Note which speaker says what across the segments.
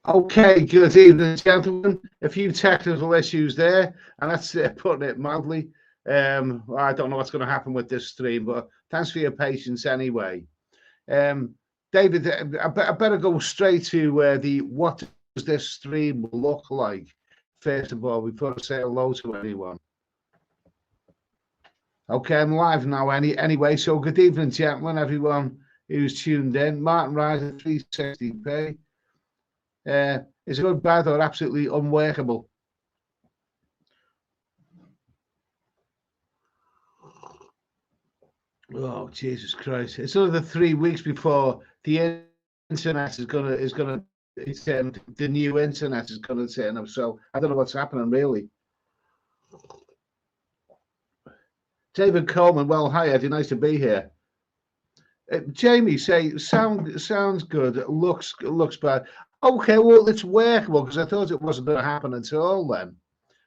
Speaker 1: Okay, good evening, gentlemen. A few technical issues there, and that's putting it mildly. I don't know what's going to happen with this stream, but thanks for your patience anyway. David, I better go straight to the what does this stream look like, first of all, before I say hello to anyone. Okay, I'm live now anyway, so good evening, gentlemen, everyone who's tuned in. Martin Ryder, 360p. Is it good, bad, or absolutely unworkable? Oh, Jesus Christ! It's another 3 weeks before the internet is gonna the new internet is gonna turn up. So I don't know what's happening really. David Coleman, well, hi Eddie, nice to be here. Jamie, say sounds good, looks bad. Okay, well, it's workable because I thought it wasn't going to happen at all then.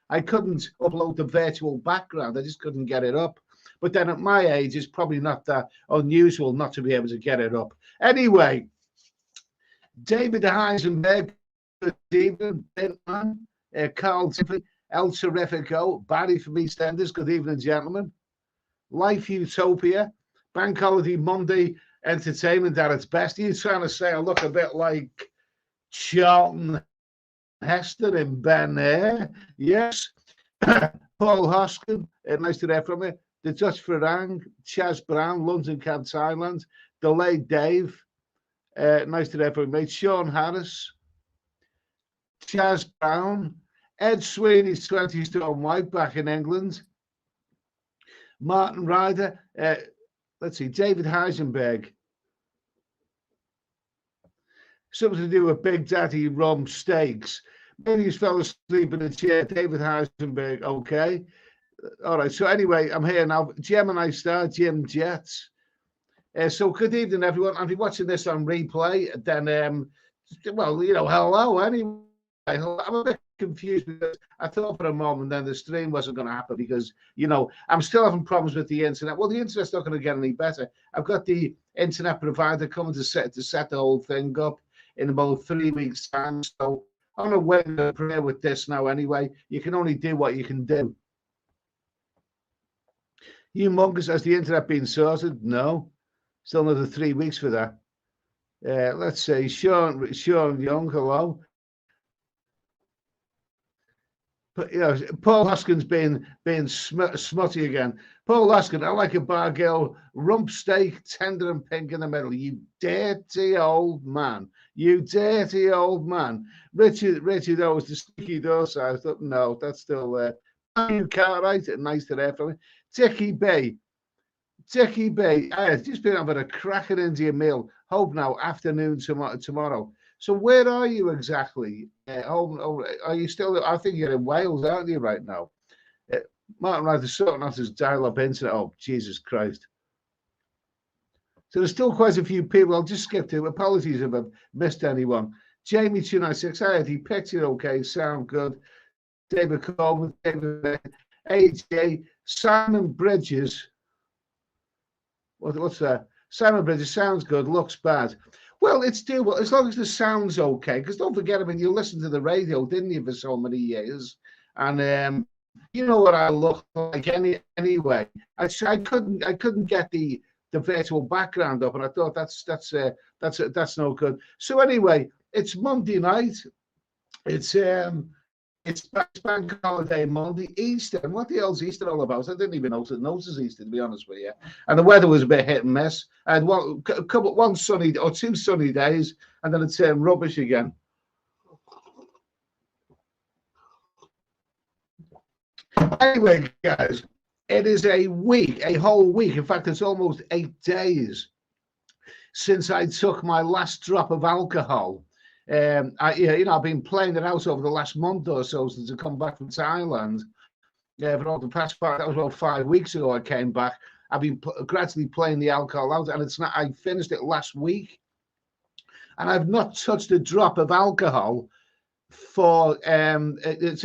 Speaker 1: I couldn't upload the virtual background. I just couldn't get it up. But then at my age, it's probably not that unusual not to be able to get it up. Anyway, David Heisenberg, good evening, Bintman, Carl Tiffany, El Terrifico, Barry from EastEnders, good evening, gentlemen. Life Utopia, Bank Holiday Monday Entertainment at its best. You're trying to say I look a bit like Charlton Heston in Ben Air. Yes. Paul Hoskin, nice to hear from you. The Dutch Farang, Chaz Brown, London Cab Thailand. Delayed Dave, nice to hear from you, mate. Sean Harris, Chaz Brown, Ed Sweeney's 20 Stone White back in England. Martin Ryder, let's see, David Heisenberg. Something to do with Big Daddy Rum Steaks. Maybe he's fell asleep in a chair. David Heisenberg, okay. All right, so anyway, I'm here now. Gemini Star, Jim Jets. So good evening, everyone. If you're watching this on replay, then, well, you know, hello anyway. I'm a bit confused because I thought for a moment then the stream wasn't going to happen because, you know, I'm still having problems with the internet. Well, the internet's not going to get any better. I've got the internet provider coming to set the whole thing up in about 3 weeks' time. So I'm going to wait and pray with this now anyway. You can only do what you can do. Humongous, has the internet been sorted? No. Still another 3 weeks for that. Let's say Sean Young, hello. But, you know, Paul Hoskins being smutty again. Paul Hoskins, I like a bar girl, rump steak, tender and pink in the middle. You dirty old man. You dirty old man. Richard owes the sticky door size. No, that's still there. You can't write it. Nice to hear from me. Dickie B. I've just been having a cracking Indian meal. Hope now, afternoon tomorrow. So where are you exactly? Are you still? I think you're in Wales, aren't you, right now? Martin Ryder sorting out his dial-up internet. Oh, Jesus Christ. So there's still quite a few people. I'll just skip to. Apologies if I've missed anyone. Jamie 296. Hi, Eddie. Picture okay. Sound good. David Coleman. David AJ. Simon Bridges. What's that? Simon Bridges sounds good. Looks bad. Well, it's doable as long as the sound's okay. Because don't forget, I mean, you listened to the radio, didn't you, for so many years? And you know what I look like anyway. I couldn't get the virtual background up, and I thought that's no good. So anyway, it's Monday night. It's Bank Holiday Monday, Easter. And what the hell's Easter all about? I didn't even notice Easter, to be honest with you. And the weather was a bit hit and miss. I had one sunny or 2 sunny days, and then it turned rubbish again. Anyway, guys, it is a whole week. In fact, it's almost 8 days since I took my last drop of alcohol. I've been playing it out over the last month or so since I come back from Thailand. For all the past that was about 5 weeks ago I came back. I've been gradually playing the alcohol out, and it's not. I finished it last week, and I've not touched a drop of alcohol for. This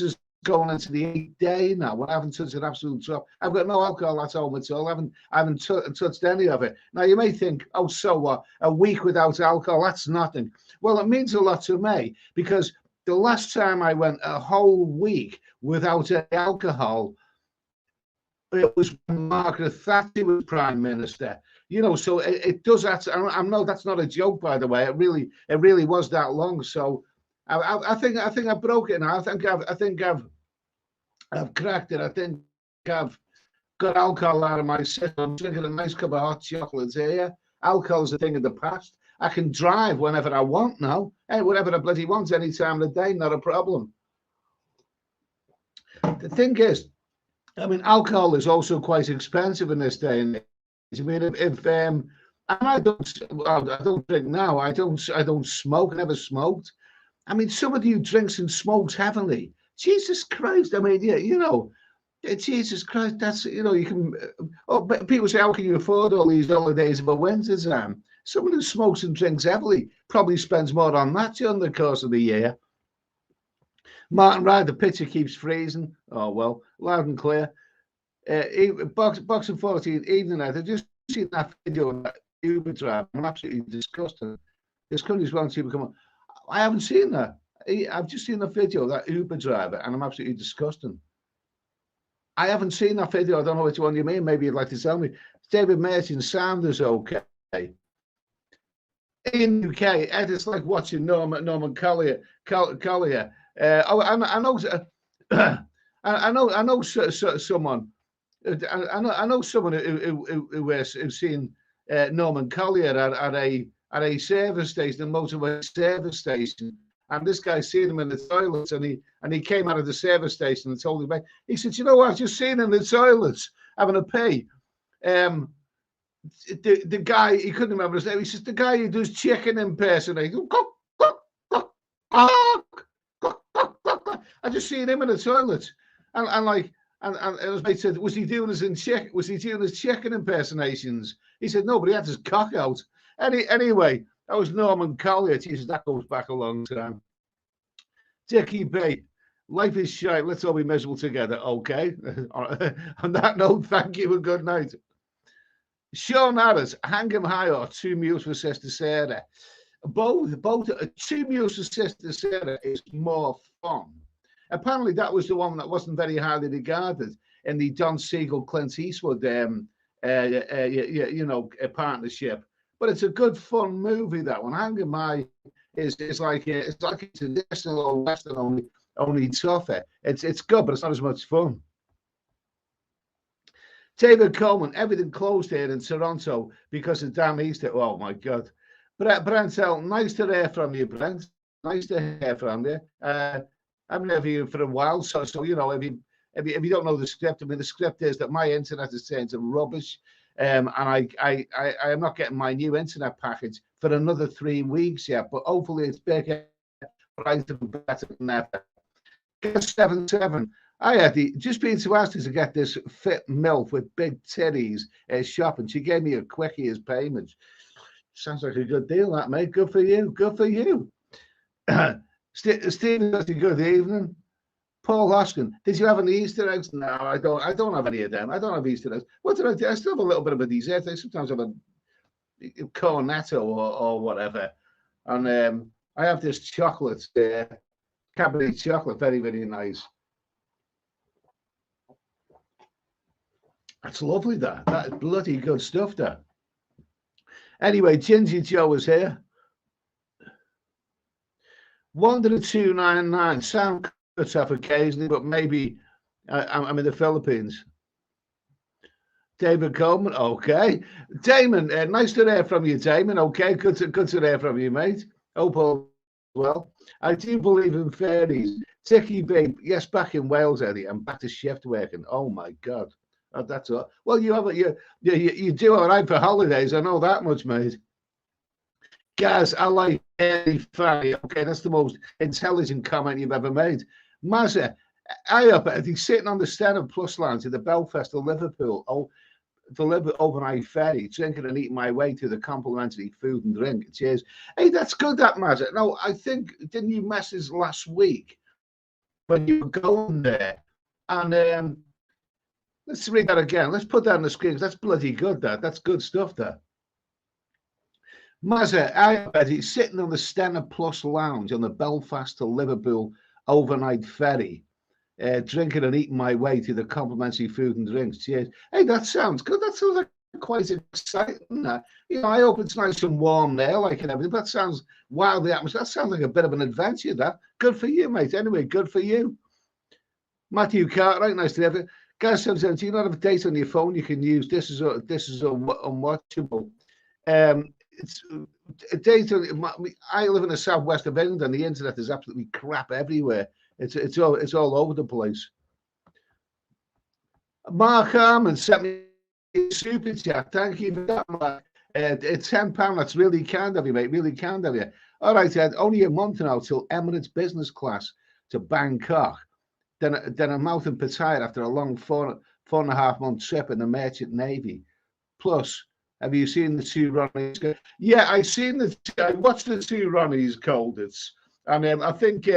Speaker 1: is going into the 8th day now. I haven't touched an absolute drop. I've got no alcohol at home at all. I haven't touched any of it. Now you may think, oh, so what? A week without alcohol, that's nothing. Well, it means a lot to me, because the last time I went a whole week without any alcohol, it was when Margaret Thatcher was Prime Minister. You know, so it does that. I know that's not a joke, by the way. It really was that long. So I think I broke it now. I think I've cracked it. I think I've got alcohol out of my system. I'm drinking a nice cup of hot chocolate here. Alcohol's a thing of the past. I can drive whenever I want now. Hey, whatever I bloody want, any time of the day, not a problem. The thing is, I mean, alcohol is also quite expensive in this day and age. I mean, if and I don't drink now. I don't smoke. I never smoked. I mean, somebody who drinks and smokes heavily. Jesus Christ! I mean, yeah, you know, Jesus Christ. That's, you know, you can. Oh, but people say, how can you afford all these holidays of a winter time? Someone who smokes and drinks heavily probably spends more on that during the course of the year. Martin Ride, the picture keeps freezing. Oh well, loud and clear. Boxing 14 evening night. I just seen that video of that Uber driver. I'm absolutely disgusted. This country's won't see become. I haven't seen that. I've just seen the video of that Uber driver, and I'm absolutely disgusted. I haven't seen that video. I don't know which one you mean. Maybe you'd like to tell me. David Merchant, sound is okay. In UK, Ed, it's like watching Norman Collier. I know someone. I know someone who's seen Norman Collier at a service station, a motorway service station, and this guy seen him in the toilets, and he came out of the service station and told him, he said, you know what, I've just seen him in the toilets having a pee. The guy, he couldn't remember his name. He says, the guy who does chicken impersonation. I just seen him in the toilet, and his mate said, was he doing his chicken impersonations? He said, no, but he had his cock out. Anyway, that was Norman Collier. Jesus, that goes back a long time. Dickie B, life is shite. Let's all be miserable together. Okay. On that note, thank you and good night. Sean Harris, hang him high or 2 mules for Sister Sarah. Both 2 mules for Sister Sarah is more fun. Apparently, that was the one that wasn't very highly regarded in the Don Siegel, Clint Eastwood, partnership. But it's a good, fun movie. That one, Hang 'em High, is like a traditional or Western, only tougher. It's good, but it's not as much fun. David Coleman, everything closed here in Toronto because of damn Easter. Oh my God. Brent, nice to hear from you, Brent. Nice to hear from you. I've been here for you for a while, so you know, if you don't know the script, I mean, the script is that my internet is turned to rubbish, and I am not getting my new internet package for another 3 weeks yet. But hopefully it's bigger, brighter, and better than ever. 77. I had just been to ask her to get this fit MILF with big titties shopping. She gave me a quickie as payment. Sounds like a good deal, that, mate. Good for you. Good for you. Stephen, good evening. Paul Hoskin, did you have any Easter eggs? No, I don't have any of them. I don't have Easter eggs. What did I do? I still have a little bit of a dessert. I sometimes have a cornetto or whatever. And I have this chocolate, Cadbury chocolate, very, very nice. That's lovely, that. That is bloody good stuff, that. Anyway, Ginger Joe is here. Wanderer 299. Sound cuts off occasionally, but maybe I'm in the Philippines. David Coleman, okay. Damon, nice to hear from you, Damon. Okay, good to hear from you, mate. Hope all well. I do believe in fairies. Ticky babe, yes, back in Wales, Eddie. I'm back to shift working. Oh my God. That's all. Well, you do all right for holidays. I know that much, mate. Guys, I like Eddie Fanny. Okay, that's the most intelligent comment you've ever made. Mazza, he's sitting on the Stenham Plus line to the Belfast of Liverpool. Oh, the overnight ferry, drinking and eating my way to the complimentary food and drink. Cheers. Hey, that's good, that Mazza. No, I think, didn't you message last week when you were going there. And let's read that again. Let's put that on the screen. That's bloody good. That's good stuff. There. Mazza, I bet he's sitting on the Stena Plus lounge on the Belfast to Liverpool overnight ferry, drinking and eating my way to the complimentary food and drinks. Cheers. Hey, that sounds good. That sounds like quite exciting. You know, I hope it's nice and warm there, like and everything. That sounds wildly atmosphere. That sounds like a bit of an adventure. That good for you, mate. Anyway, good for you. Matthew Cartwright, nice to have you. Guys, do you not have a date on your phone you can use? This is unwatchable. It's a date. I live in the southwest of England, and the internet is absolutely crap everywhere. It's all over the place. Mark Harmon sent me a super chat. Thank you for that, Mark. It's £10. That's really kind of you, mate. Really kind of you. All right, Ed. Only a month now till Emirates business class to Bangkok. Then I'm out in Pattaya after a long 4.5 month trip in the Merchant Navy. Plus, have you seen the two Ronnies? Yeah, I watched the two Ronnies Colditz, and I think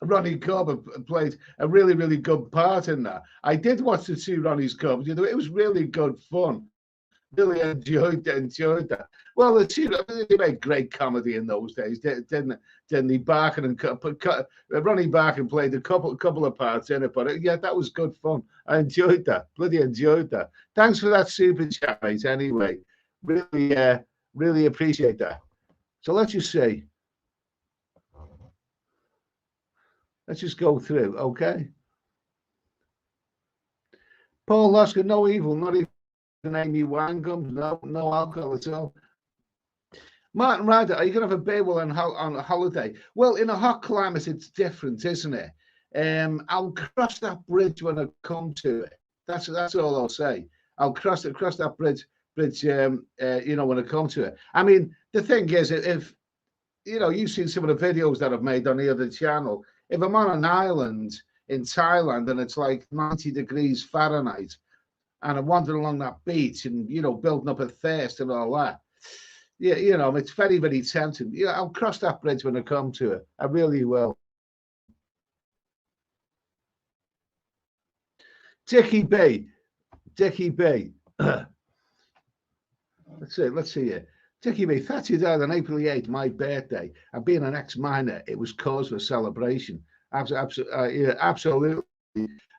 Speaker 1: Ronnie Corbett played a really, really good part in that. I did watch the two Ronnies Corbett. It was really good fun. Really enjoyed that. Well, they made great comedy in those days, didn't they? Barkin and Ronnie Barkin played a couple of parts in it, but yeah, that was good fun. I enjoyed that. Bloody enjoyed that. Thanks for that super chat, mate. Anyway, really appreciate that. So let's just see. Let's just go through, okay? Paul Lusker, no evil, not even Amy Wangums, no alcohol at all. Martin Ryder, are you going to have a beer while on a holiday? Well, in a hot climate, it's different, isn't it? I'll cross that bridge when I come to it. That's all I'll say. I'll cross that bridge, you know, when I come to it. I mean, the thing is, if you know, you've seen some of the videos that I've made on the other channel. If I'm on an island in Thailand and it's like 90 degrees Fahrenheit, and I'm wandering along that beach and, you know, building up a thirst and all that. Yeah, you know, it's very, very tempting. Yeah, I'll cross that bridge when I come to it. I really will. Dickie B. Let's see here. Dickie B. Thatcher died on April 8th, my birthday. And being an ex-miner, it was cause for celebration. Absolutely.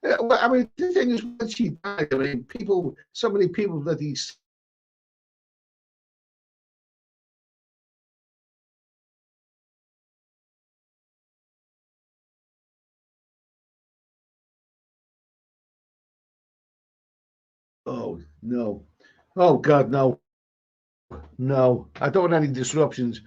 Speaker 1: Well, I mean, the thing is, when she died, I mean, so many people that he. Oh, no. Oh, God, no. No. I don't want any disruptions.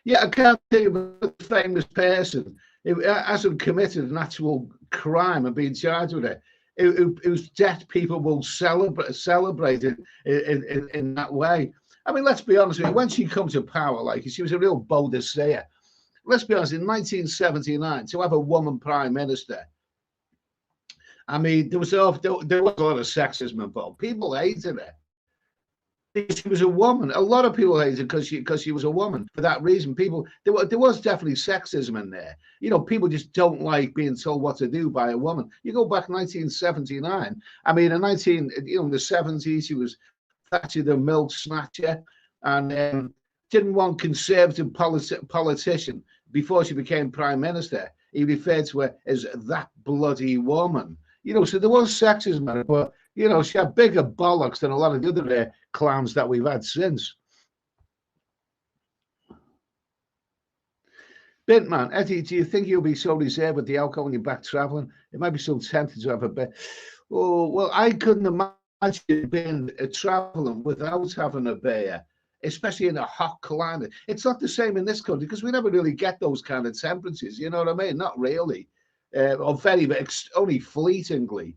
Speaker 1: Yeah, I can't think of a famous person who hasn't committed an actual crime and been charged with it. Whose death people will celebrate it in that way. I mean, let's be honest with you. When she comes to power, like she was a real bodicea. Let's be honest. In 1979, to have a woman prime minister, I mean, there was a lot of sexism involved. People hated her. She was a woman. A lot of people hated her because she was a woman. For that reason, there was definitely sexism in there. You know, people just don't like being told what to do by a woman. You go back 1979. I mean, in the 70s, she was Thatcher the milk snatcher, and didn't want conservative politician before she became prime minister. He referred to her as that bloody woman. You know, so there was sexism, but you know, she had bigger bollocks than a lot of the other clowns that we've had since. Bintman, Eddie, do you think you'll be so reserved with the alcohol when you're back traveling? It might be so tempting to have a bit. Oh, well, I couldn't imagine being traveling without having a beer, especially in a hot climate. It's not the same in this country because we never really get those kind of temperatures. You know what I mean? Not really, or only fleetingly.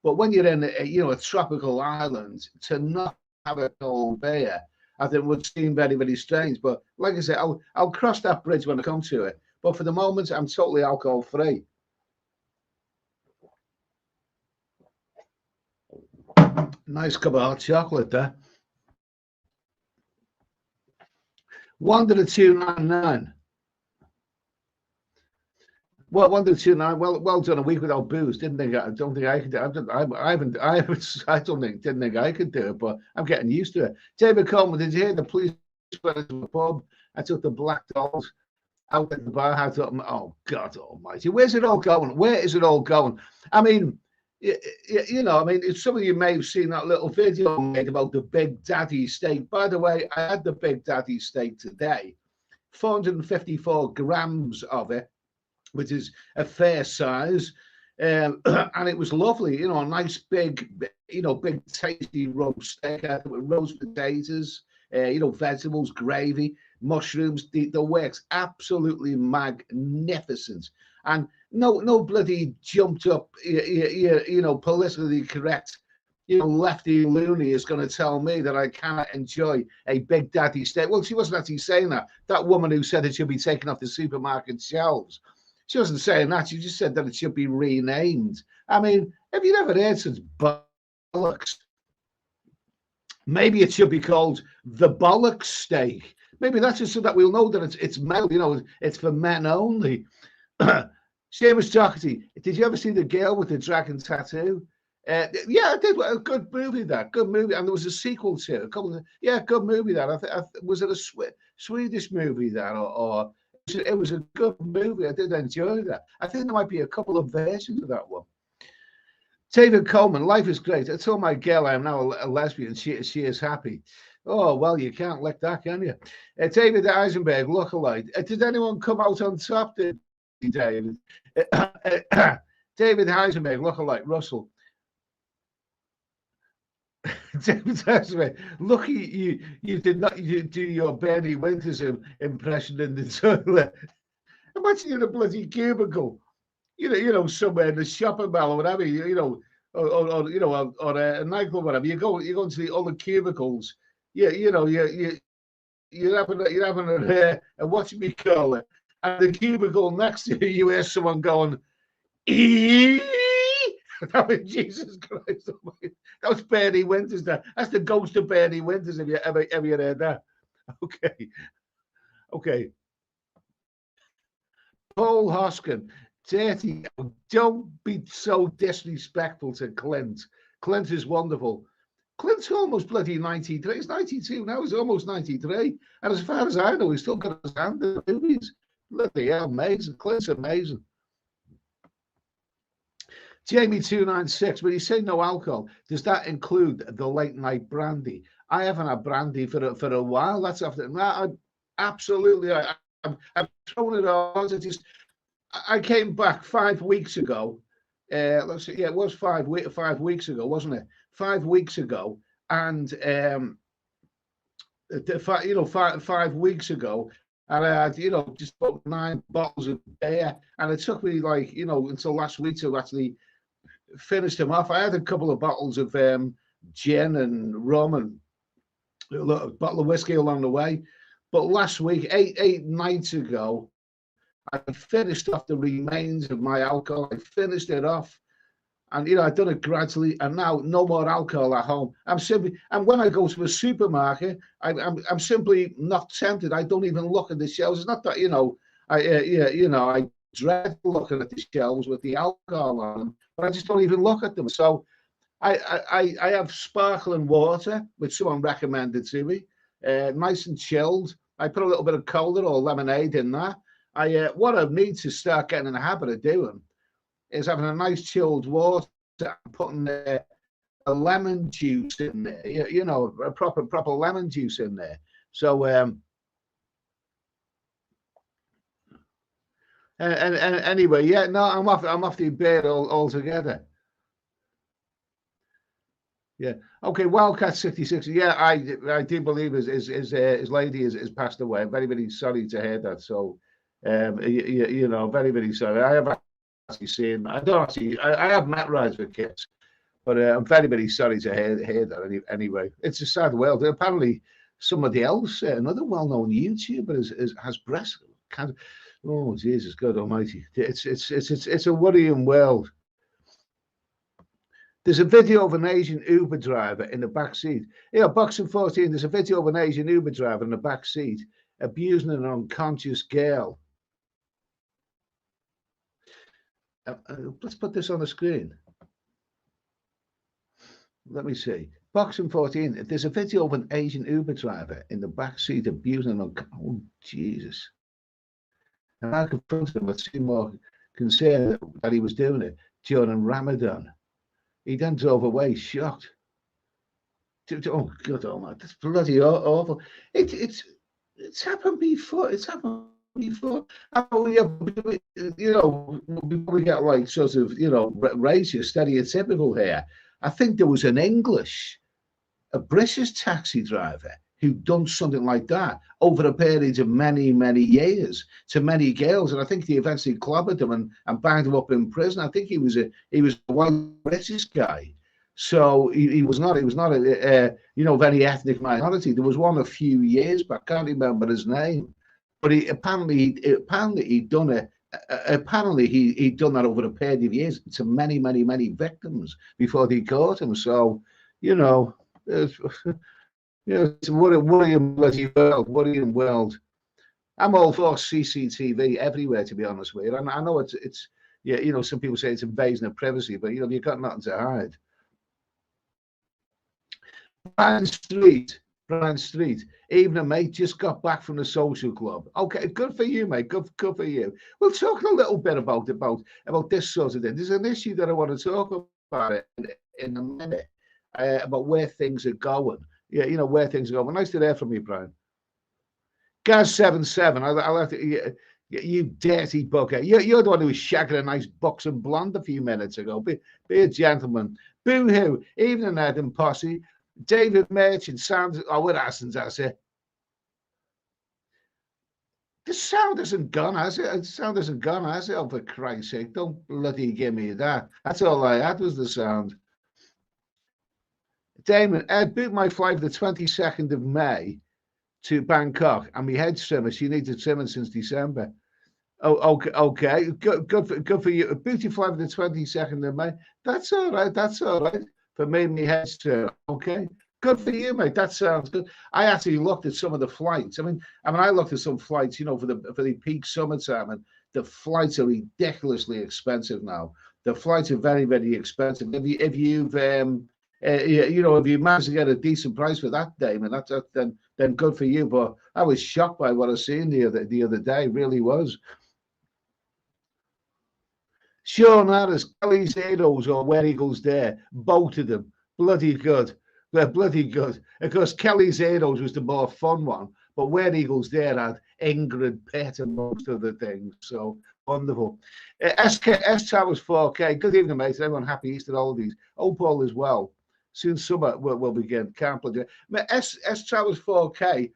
Speaker 1: But when you're in, a tropical island, to not have a cold beer, I think would seem very, very strange. But like I said, I'll cross that bridge when I come to it. But for the moment, I'm totally alcohol free. Nice cup of hot chocolate there. Wanderer 299. Well, 129. Well done. A week without booze. Didn't think. I don't think I could. I haven't. I don't think. Didn't think I could do it. But I'm getting used to it. David Coleman, did you hear the police went into the pub? I took the black dolls out at the bar. I thought, oh God Almighty, where's it all going? Where is it all going? I mean, you know, I mean, some of you may have seen that little video made about the Big Daddy steak. By the way, I had the Big Daddy steak today. 454 grams of it, which is a fair size, and it was lovely. You know, a nice big, you know, big tasty roast steak with roast potatoes, you know, vegetables, gravy, mushrooms. The works absolutely magnificent, and no bloody jumped up, you know, politically correct, you know, lefty loony is going to tell me that I cannot enjoy a Big Daddy steak. Well, she wasn't actually saying that. That woman who said it should be taken off the supermarket shelves, she wasn't saying that. She just said that it should be renamed. I mean, have you never heard such bollocks? Maybe it should be called the bollocks steak. Maybe that's just so that we'll know that it's male, you know, it's for men only. Seamus Doherty, did you ever see The Girl with the Dragon Tattoo? Yeah, I did. A good movie, that. Good movie. And there was a sequel to it. Good movie, that. Was it a Swedish movie, that? Or it was a good movie. I did enjoy that. I think there might be a couple of versions of that one. David Coleman, life is great. I told my girl I am now a lesbian. She is happy. Oh, well, you can't lick that, can you? David Eisenberg, lookalike. Did anyone come out on top, David? David Heisenberg, lookalike. Russell. David Heisenberg, lucky you did not do your Bernie Winters impression in the toilet. Imagine you're in a bloody cubicle, you know, somewhere in the shopping mall or whatever, you know, or you know, or a nightclub, whatever. You go into the other cubicles. You know, you're having a what me call it, and the cubicle next to you hear someone going, "Ee." I mean, Jesus Christ, that was Bernie Winters. That's the ghost of Bernie Winters. Have you ever heard that? Okay. Paul Hoskin, dirty. Don't be so disrespectful to Clint. Clint is wonderful. Clint's almost bloody 93. He's 92 now. He's almost 93. And as far as I know, he's still got his hand in the movies. Bloody hell, amazing. Clint's amazing. Jamie296, when you say no alcohol, does that include the late night brandy? I haven't had brandy for a while. That's after. Absolutely. I've thrown it out. I came back 5 weeks ago. Let's see. Yeah, it was 5 weeks ago, wasn't it? 5 weeks ago, and you know, 5 weeks ago, and I had, you know, just about 9 bottles of beer, and it took me, like, you know, until last week to actually finish them off. I had a couple of bottles of gin and rum and a bottle of whiskey along the way. But last week, eight nights ago, I finished off the remains of my alcohol. I finished it off. And, you know, I've done it gradually. And now no more alcohol at home. And when I go to a supermarket, I'm simply not tempted. I don't even look at the shelves. It's not that, you know, I dread looking at the shelves with the alcohol on them, but I just don't even look at them. So I have sparkling water, which someone recommended to me, nice and chilled. I put a little bit of cola or lemonade in that. What I need to start getting in the habit of doing is having a nice chilled water and putting a lemon juice in there, you know, a proper lemon juice in there. So and anyway, yeah, no, I'm off the beer altogether. Yeah. Okay. Wildcat 66. Yeah, I do believe his lady is passed away. I'm very, very sorry to hear that. So, you know, very, very sorry. I have actually seen. I don't actually. I have met Rise with Kids, but I'm very, very sorry to hear that. Anyway, it's a sad world. Apparently, somebody else, another well-known YouTuber, has breast cancer. Oh, Jesus, God Almighty! It's a worrying world. There's a video of an Asian Uber driver in the back seat. Yeah, Boxing 14. There's a video of an Asian Uber driver in the back seat abusing an unconscious girl. let's put this on the screen. Let me see. Boxing 14. There's a video of an Asian Uber driver in the back seat abusing him. Oh, Jesus. And I confronted him, I seemed more concerned that he was doing it during Ramadan. He then drove away, shocked. Oh, God almighty, that's bloody awful. It's happened before. It's happened before. Oh, yeah, you know, before we get like sort of, you know, racist, stereotypical here, I think there was a British taxi driver who'd done something like that over a period of many, many years to many girls. And I think he eventually clobbered them and banged them up in prison. I think he was a white British guy. So he was not a you know, very ethnic minority. There was one a few years back, I can't remember his name, but he apparently he'd done it. Apparently he'd done that over a period of years to many, many, many victims before they caught him. So, you know, it's, you know, it's a worrying bloody world, worrying world. I'm all for CCTV everywhere, to be honest with you. And I know it's yeah, you know, some people say it's invasion of privacy, but you know, you've got nothing to hide. Brian Street. Evening, mate. Just got back from the social club. Okay, good for you, mate. Good for you. We'll talk a little bit about this sort of thing. There's an issue that I want to talk about it in a minute about where things are going. Yeah, you know, where things are going. Nice to hear from you, Brian. Gaz77. I'll have to. You dirty bugger. You're the one who was shagging a nice boxing blonde a few minutes ago. Be a gentleman. Boo hoo. Evening, Ed and Posse. David Merchant sounds. Oh, we're asking, that's it. The sound hasn't gone, has it? The sound hasn't gone, has it? Oh, for Christ's sake, don't bloody give me that. That's all I had was the sound. Damon, Ed booked my flight for the 22nd of May to Bangkok, and my head trimmer. She needed trimming since December. Oh, okay. Good for you. Booked your flight for the 22nd of May. That's all right. That's all right. For me, my head's trimmer. Okay. Good for you, mate. That sounds good. I actually looked at some of the flights. I mean, I looked at some flights, you know, for the peak summertime, and the flights are ridiculously expensive now. The flights are very, very expensive. If you've you know, if you manage to get a decent price for that, Damon, then good for you. But I was shocked by what I seen the other day. Really was. Sean Harris, Kelly Zados, or Where Eagles There, both of them, bloody good. They're bloody good. Of course, Kelly Zados was the more fun one, but Where Eagles There had Ingrid Pitt and most other things. So wonderful. S Towers 4K. Good evening, mate. Everyone happy Easter holidays. Hope all is well. Soon summer will begin. Can't believe it. S Towers 4K.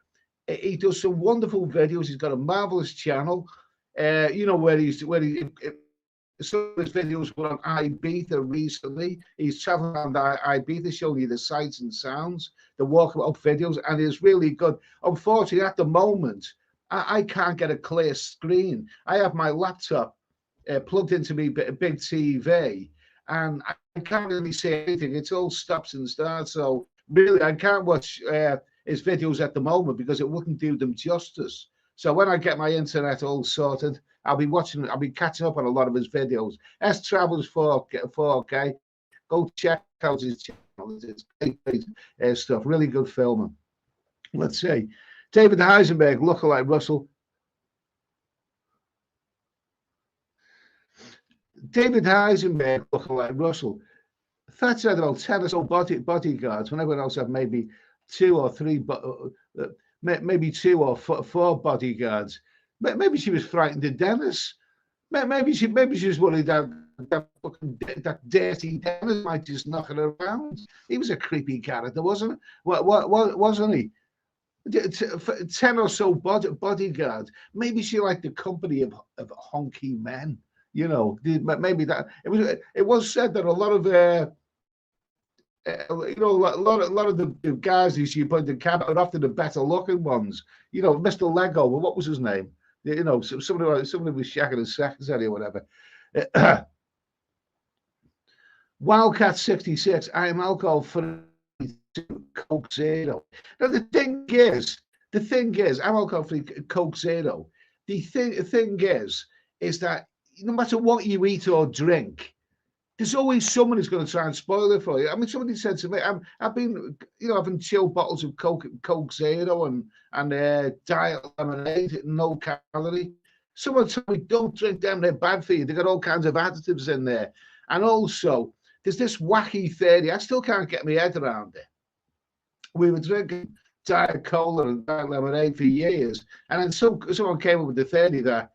Speaker 1: He does some wonderful videos. He's got a marvelous channel. You know, where he some of his videos were on Ibiza recently. He's traveling around Ibiza, showing you the sights and sounds, the walkabout videos, and it's really good. Unfortunately, at the moment, I can't get a clear screen. I have my laptop plugged into me big TV, and I can't really see anything. It's all stops and starts. So really, I can't watch his videos at the moment because it wouldn't do them justice. So when I get my internet all sorted, I'll be catching up on a lot of his videos. S Travels 4K. Go check out his channel. It's great stuff. Really good filming. Let's see. David Heisenberg, lookalike Russell. David Heisenberg, lookalike Russell. That said about 10 or so bodyguards, when everyone else had maybe 2 or 3, maybe 2 or 4 bodyguards. Maybe she was frightened of Dennis. Maybe she was worried that dirty Dennis might just knock her around. He was a creepy character, wasn't he? 10 or so bodyguards. Maybe she liked the company of honky men. You know, maybe that it was said that a lot of you know, a lot of the guys who she put in the cabinet are often the better looking ones. You know, Mr. Lego, well, what was his name? You know, somebody was shagging his secretary or whatever. Wildcat 66. I am alcohol free, Coke Zero. Now the thing is, I'm alcohol free, Coke Zero. The thing is that no matter what you eat or drink, there's always someone who's going to try and spoil it for you. I mean, somebody said to me, I've been, having chilled bottles of Coke Zero and diet lemonade, no calorie. Someone told me, don't drink them; they're bad for you. They got all kinds of additives in there, and also there's this wacky theory. I still can't get my head around it. We were drinking diet cola and diet lemonade for years, and then someone came up with the theory that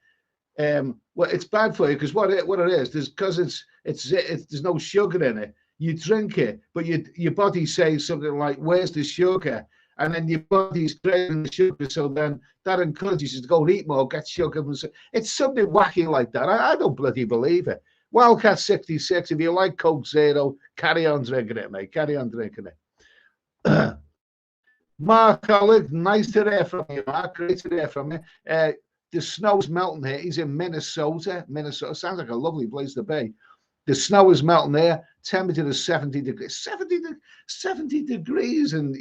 Speaker 1: well, it's bad for you because what it is, because it's there's no sugar in it. You drink it, but your body says something like, "Where's the sugar?" And then your body's craving the sugar, so then that encourages you to go and eat more, get sugar. It's something wacky like that. I don't bloody believe it. Wildcat 66. If you like Coke Zero, carry on drinking it, mate. Carry on drinking it. Mark Collig, nice to hear from you, Mark. Great to hear from you. The snow's melting here. He's in Minnesota. Minnesota sounds like a lovely place to be. The snow is melting there. Temperature is 70 degrees. 70 degrees, and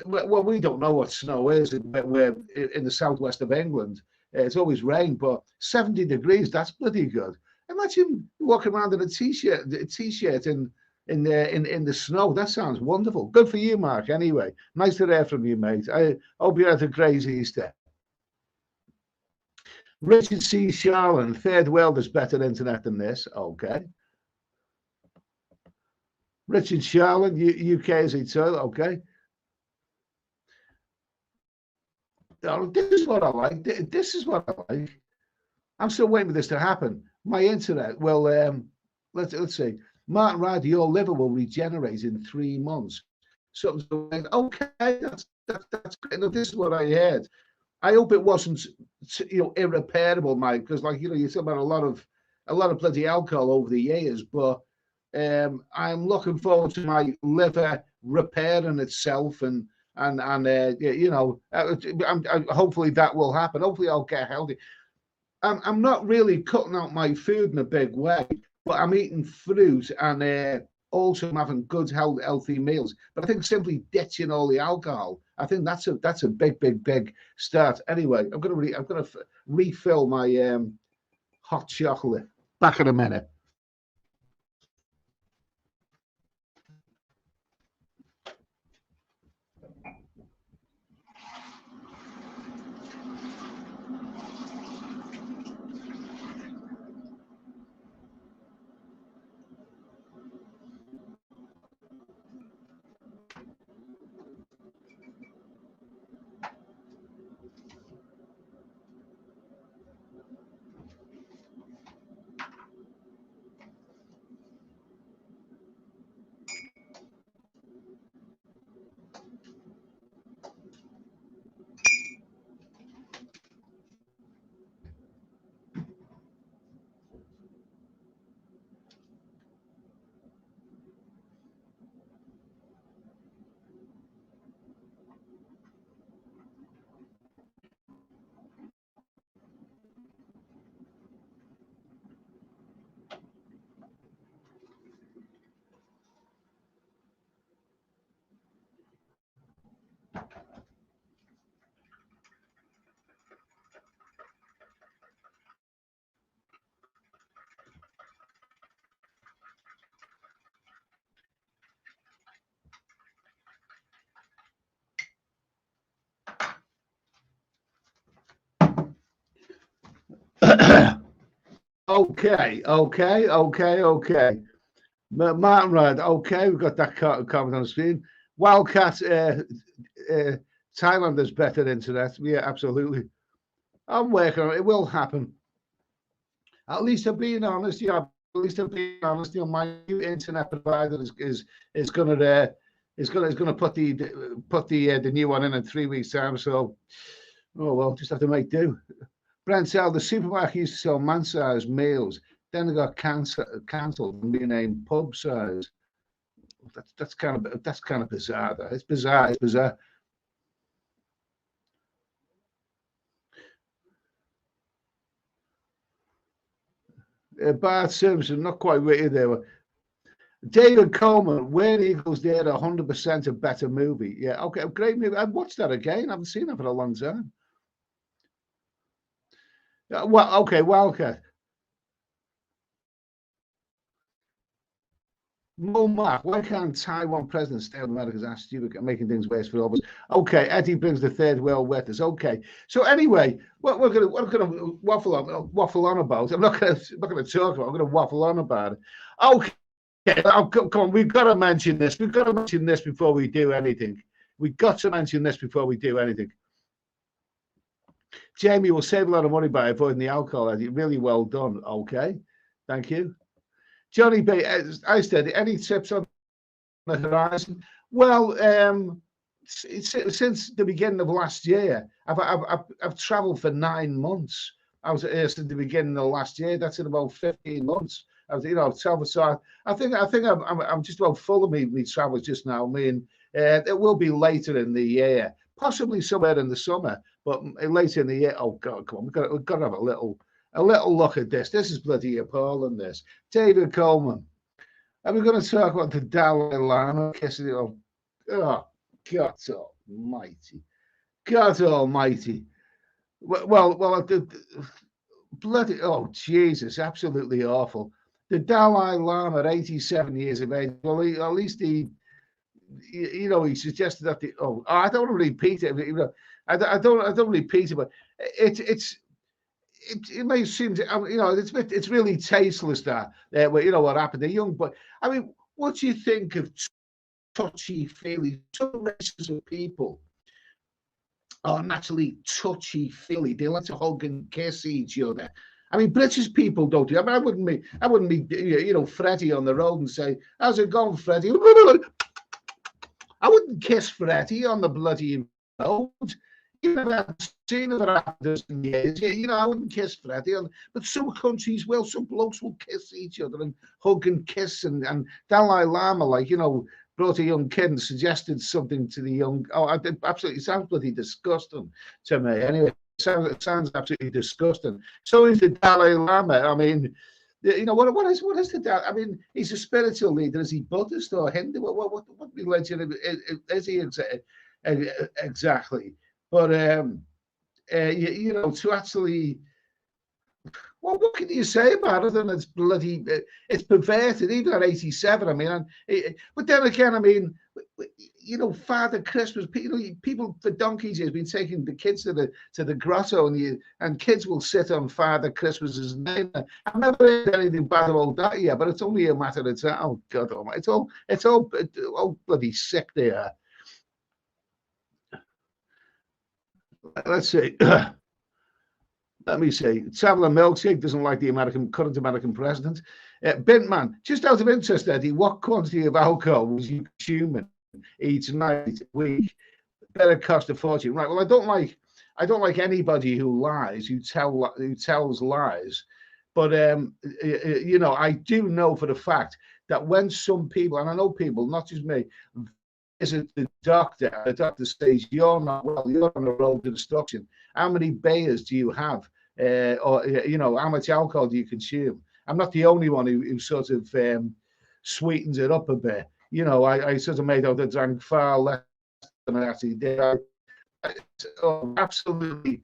Speaker 1: well, we don't know what snow is. We're in the southwest of England. It's always rain, but 70 degrees, that's bloody good. Imagine walking around in a t-shirt in the snow. That sounds wonderful. Good for you, Mark. Anyway, nice to hear from you, mate. I hope you had a crazy Easter. Richard C. Sharlin, third world is better internet than this. Okay. Richard Sharlin, UK is eternal. Okay. Oh, this is what I like. This is what I like. I'm still waiting for this to happen. My internet. Well, let's see. Martin Ryder, your liver will regenerate in 3 months. Something's going, okay, that's great. No, this is what I heard. I hope it wasn't, irreparable, Mike, because you talk about a lot of bloody alcohol over the years, but I'm looking forward to my liver repairing itself and hopefully that will happen. Hopefully I'll get healthy. I'm not really cutting out my food in a big way, but I'm eating fruit and also I'm having good, healthy meals. But I think simply ditching all the alcohol, I think that's a big start. Anyway, I'm gonna refill my hot chocolate. Back in a minute. Okay. Martin Ryan, okay, we've got that comment on the screen. Wildcat, Thailand is better internet. Yeah, absolutely. I'm working on it. It will happen. At least I'm being honest. Yeah, at least I'm being honest. My new internet provider is gonna put the new one in 3 weeks time. So, oh well, just have to make do. Brent said the supermarket used to sell man-sized meals. Then they got cancelled and renamed pub size. That's kind of bizarre. Though. It's bizarre. Bart Simpson, not quite witty there. David Coleman, Where Eagles Did 100% a better movie. Yeah, okay, great movie. I've watched that again. I haven't seen that for a long time. Well, okay, Wildcat. Well, Mark, why can't Taiwan president stay on America's ass stupid making things worse for all of us? Okay, Eddie brings the third world wetters. Okay, so anyway, what we're gonna waffle on about. I'm not gonna talk about. I'm gonna waffle on about it. Okay, come on. We've got to mention this. We've got to mention this before we do anything. We've got to mention this before we do anything. Jamie will save a lot of money by avoiding the alcohol. Eddie, really well done. Okay, thank you. Johnny B, I said, any tips on the horizon? Well, since the beginning of last year, I've travelled for 9 months. I was at the beginning of last year. That's in about 15 months. I've travelled. So I think I'm just about full of me travels just now. I mean, it will be later in the year, possibly somewhere in the summer, but later in the year. Oh God, come on, we've got to have a little look at this. This is bloody appalling. This David Coleman. Are we going to talk about the Dalai Lama kissing? Oh, God Almighty! God Almighty! Well, bloody Jesus! Absolutely awful. The Dalai Lama, at 87 years of age. Well, at least he suggested that I don't want to repeat it. I don't repeat it, but it may seem it's really tasteless that what happened to young, but I mean, what do you think of touchy feely? Some races of people are naturally touchy feely. They like to hug and kiss each other. I mean, British people don't do. I mean, I wouldn't be Freddie on the road and say, "How's it going, Freddie?" I wouldn't kiss Freddie on the bloody road. I've seen it for half a dozen years. I wouldn't kiss Freddie, but some countries will. Some blokes will kiss each other and hug and kiss. And Dalai Lama, brought a young kid and suggested something to the young. Oh, absolutely, it sounds bloody disgusting to me. Anyway, it sounds absolutely disgusting. So is the Dalai Lama. I mean, what is the Dalai? I mean, he's a spiritual leader. Is he Buddhist or Hindu? What religion is he exactly? But to actually, well, what can you say about it? And it's perverted. Even at 87, I mean, but then again, I mean, Father Christmas. People for donkeys has been taking the kids to the grotto, and kids will sit on Father Christmas's name. I've never heard anything bad about that yet, but it's only a matter of time. Oh God Almighty! It's all bloody sick there. Let's see. Let me see. Traveller Milkshake doesn't like the current American president. Bintman, just out of interest, Eddie, what quantity of alcohol was you consuming each night, week? Better cost a fortune, right? Well, I don't like anybody who lies, who tells lies. But I do know for a fact that when some people, and I know people, not just me, visit the doctor says you're not well, you're on the road to destruction. How many beers do you have? Or how much alcohol do you consume? I'm not the only one who sort of sweetens it up a bit. I sort of made out that I drank far less than I actually did. Absolutely.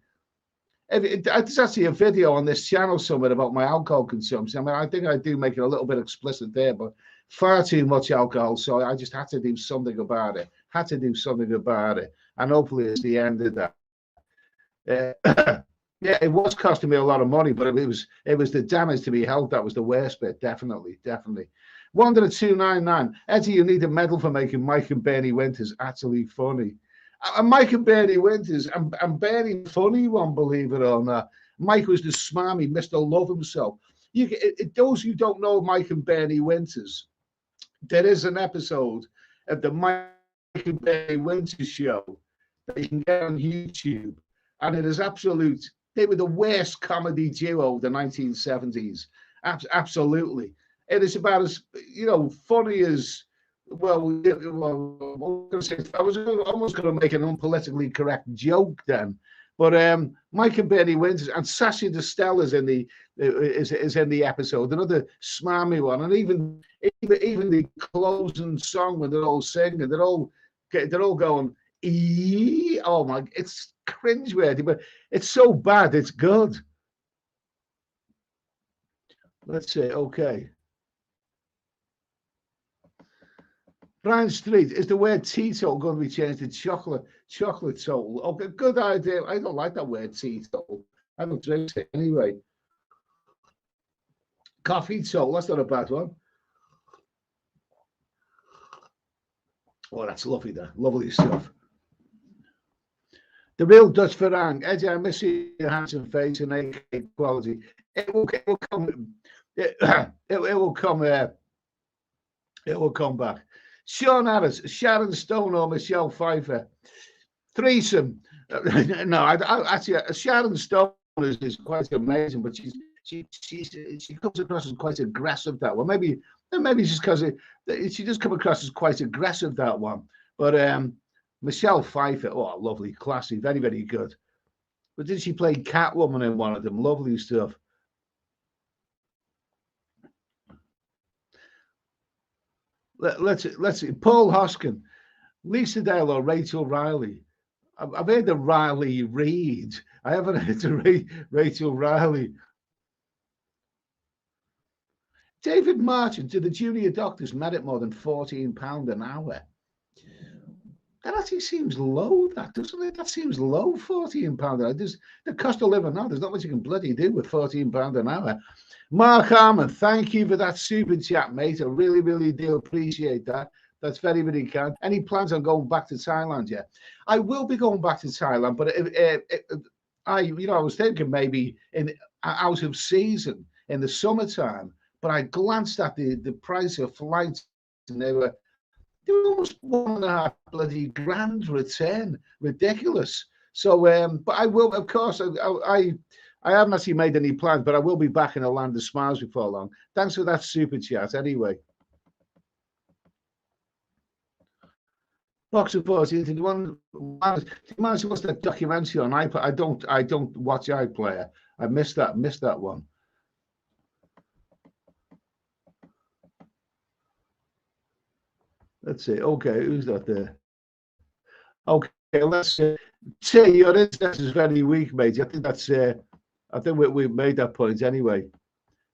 Speaker 1: There's actually a video on this channel somewhere about my alcohol consumption. I mean, I think I do make it a little bit explicit there, but far too much alcohol. So I just had to do something about it. And hopefully it's the end of that. Yeah, it was costing me a lot of money, but it was the damage to my health that was the worst bit. Definitely. Wanderer 299. Eddie, you need a medal for making Mike and Bernie Winters actually funny. And Mike and Bernie Winters, and Bernie funny one, believe it or not. Mike was the smarmy Mr. Love himself. Those who don't know Mike and Bernie Winters, there is an episode of the Mike and Bernie Winters show that you can get on YouTube, and it is absolute. They were the worst comedy duo of the 1970s. Absolutely, it is about as funny as. Well, I was almost going to make an unpolitically correct joke then, but Mike and Bernie Winters and Sasha Distel is in the episode, another smarmy one, and even the closing song when they're all singing, they're all going oh my, it's cringeworthy, but it's so bad, it's good. Let's see. Okay. Brian Street, is the word teetotal going to be changed to chocolate total? Okay, good idea. I don't like that word teetotal. I don't drink it anyway. Coffee total, that's not a bad one. Oh, that's lovely there. Lovely stuff. The real Dutch Farang. Eddie, I miss your handsome face and AK quality. It will come. It will come. It will come back. Sean Harris, Sharon Stone or Michelle Pfeiffer. Threesome. No, actually, Sharon Stone is quite amazing, but she comes across as quite aggressive, that one. Maybe it's just because she just come across as quite aggressive, that one. But Michelle Pfeiffer, oh, lovely, classy, very, very good. But did she play Catwoman in one of them? Lovely stuff. Let's see. Paul Hoskin, Lisa Dale or Rachel Riley. I've heard of Riley Reid. I haven't heard of Rachel Riley. David Marchant, do the junior doctors merit more than £14 an hour? That actually seems low, that doesn't it? That seems low, £14 an hour. The cost of living now, there's not much you can bloody do with £14 an hour. Mark Harmon, thank you for that super chat, mate. I really, really do appreciate that. That's very, very kind. Any plans on going back to Thailand yet? I will be going back to Thailand, but I was thinking maybe out of season in the summertime. But I glanced at the price of flights, and they were almost £1.5 bloody grand return. Ridiculous. So, but I will, of course, I haven't actually made any plans, but I will be back in a land of smiles before long. Thanks for that super chat, anyway. Box of 14. Do you want to watch that documentary on iPlayer? I don't watch iPlayer. I missed that one. Let's see. Okay, who's that there? Okay, let's say your internet is very weak, mate. I think that's. I think we've made that point anyway.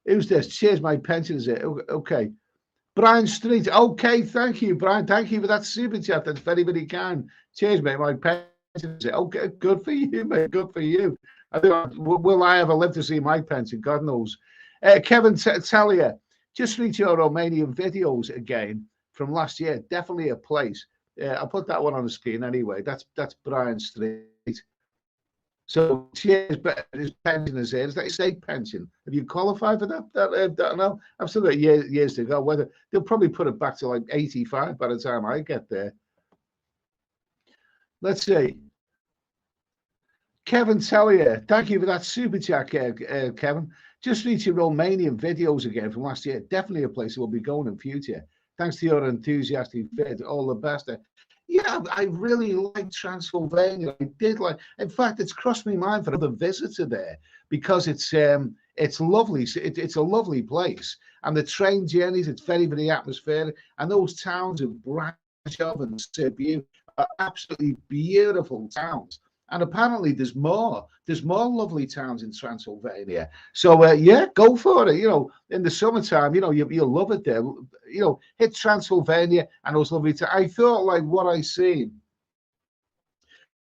Speaker 1: Who's this? Cheers, my pension is it? Okay, Brian Street. Okay, thank you, Brian. Thank you for that super chat. That's very, very kind. Cheers, mate. My pension is it? Okay, good for you, mate. Good for you. I think will I ever live to see my pension? God knows. Kevin Talia, just read your Romanian videos again from last year. Definitely a place. I'll put that one on the screen anyway. That's Brian Street. So cheers, but his pension is here. Is that a state pension? Have you qualified for that? No, I've still got years to go. Whether they'll probably put it back to like 85 by the time I get there. Let's see. Kevin Tellier, thank you for that super chat, Kevin. Just read your Romanian videos again from last year. Definitely a place we'll be going in future. Thanks to your enthusiastic vid. All the best. Yeah, I really like Transylvania. I did like. In fact, it's crossed my mind for another visitor there because it's lovely. It's a lovely place, and the train journeys. It's very, very atmospheric, and those towns of Brasov and Sibiu are absolutely beautiful towns. And apparently, there's more lovely towns in Transylvania. So yeah, go for it. In the summertime, you'll love it there. Hit Transylvania and those lovely towns. I thought like what I seen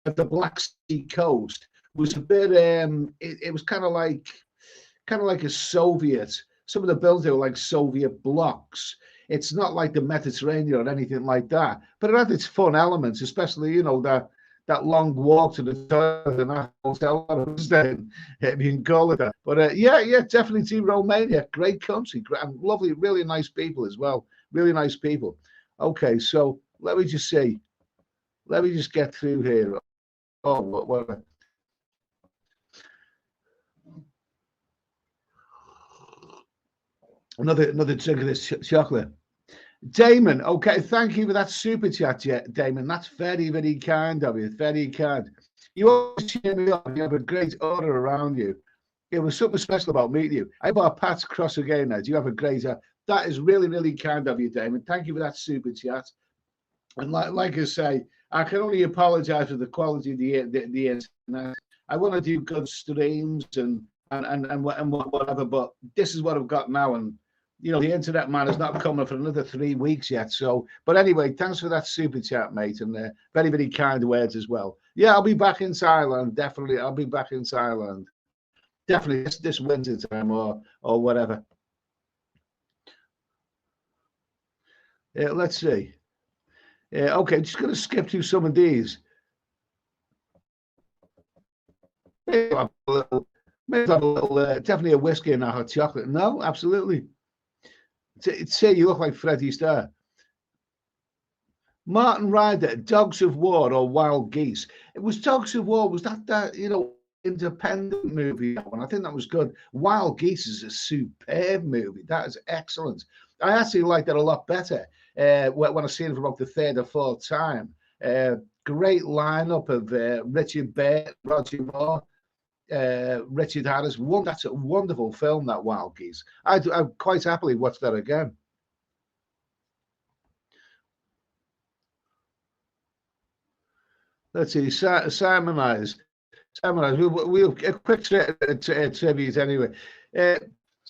Speaker 1: at the Black Sea coast was a bit. It was kind of like a Soviet. Some of the buildings were like Soviet blocks. It's not like the Mediterranean or anything like that, but it had its fun elements, especially that long walk to the toilet and that hotel I was staying. If you can call it that. But yeah, definitely to Romania. Great country, lovely, really nice people as well. Really nice people. Okay, so let me just see. Let me just get through here. Oh, what another drink of this chocolate. Damon, okay, thank you for that super chat, Damon. That's very, very kind of you. Very kind. You always cheer me up. You have a great aura around you. It was something special about meeting you. I bought Pat's cross again now. Do you have a great that is really, really kind of you, Damon. Thank you for that super chat. And like I say, I can only apologize for the quality of the internet. I want to do good streams and and whatever. But this is what I've got now, and you know the internet man is not coming for another 3 weeks yet. So, but anyway, thanks for that super chat, mate, and very very kind words as well. Yeah, I'll be back in Thailand. Definitely, I'll be back in Thailand. Definitely this winter time or whatever. Let's see. Okay, just going to skip through some of these. Maybe have a little, definitely a whiskey and a hot chocolate. No, absolutely. Say you look like Freddie Starr. Martin Ryder, Dogs of War or Wild Geese. It was Dogs of War. Was that you know, independent movie? And I think that was good. Wild Geese is a superb movie. That is excellent. I actually like that a lot better when I seen it for about the third or fourth time. Great lineup of Richard Burt, Roger Moore, Richard Harris. That's a wonderful film, that Wild Geese. I'd quite happily watch that again. Let's see, Simonize. We'll a quick tribute anyway.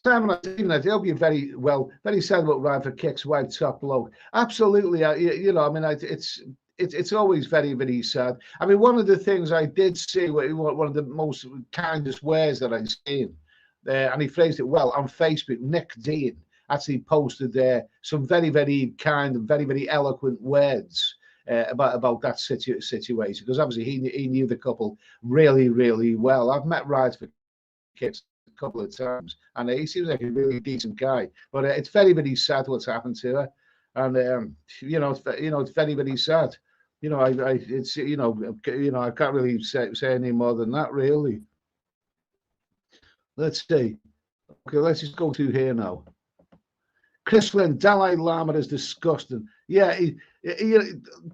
Speaker 1: Simonize, I hope you're very well, very sad about Ryan for Kicks White Top Bloke. Absolutely, you know, I mean, it's always very, very sad. I mean, one of the things I did see, one of the most kindest words that I've seen, and he phrased it well on Facebook. Nick Dean actually posted there some very, very kind and very, very eloquent words about that situation, because obviously he knew the couple really, really well. I've met Ryan for Kicks a couple of times, and he seems like a really decent guy. But it's very, very sad what's happened to her, and you know, it's very, very sad. You know, it's you know, I can't really say any more than that, really. Let's see. Okay, let's just go through here now. Chris Flynn, Dalai Lama is disgusting. Yeah,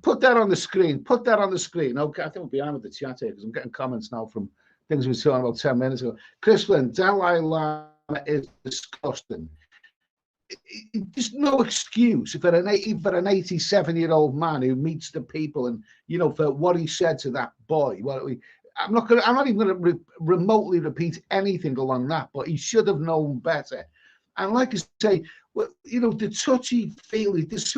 Speaker 1: put that on the screen. Put that on the screen. Okay, I think we'll be on with the chat here because I'm getting comments now from things we were talking about 10 minutes ago. Chris Flynn, Dalai Lama is disgusting. There's no excuse for an 87-year-old man who meets the people, and you know, for what he said to that boy. I'm not even going to remotely repeat anything along that, but he should have known better. And like I say, well, you know, the touchy feely. There's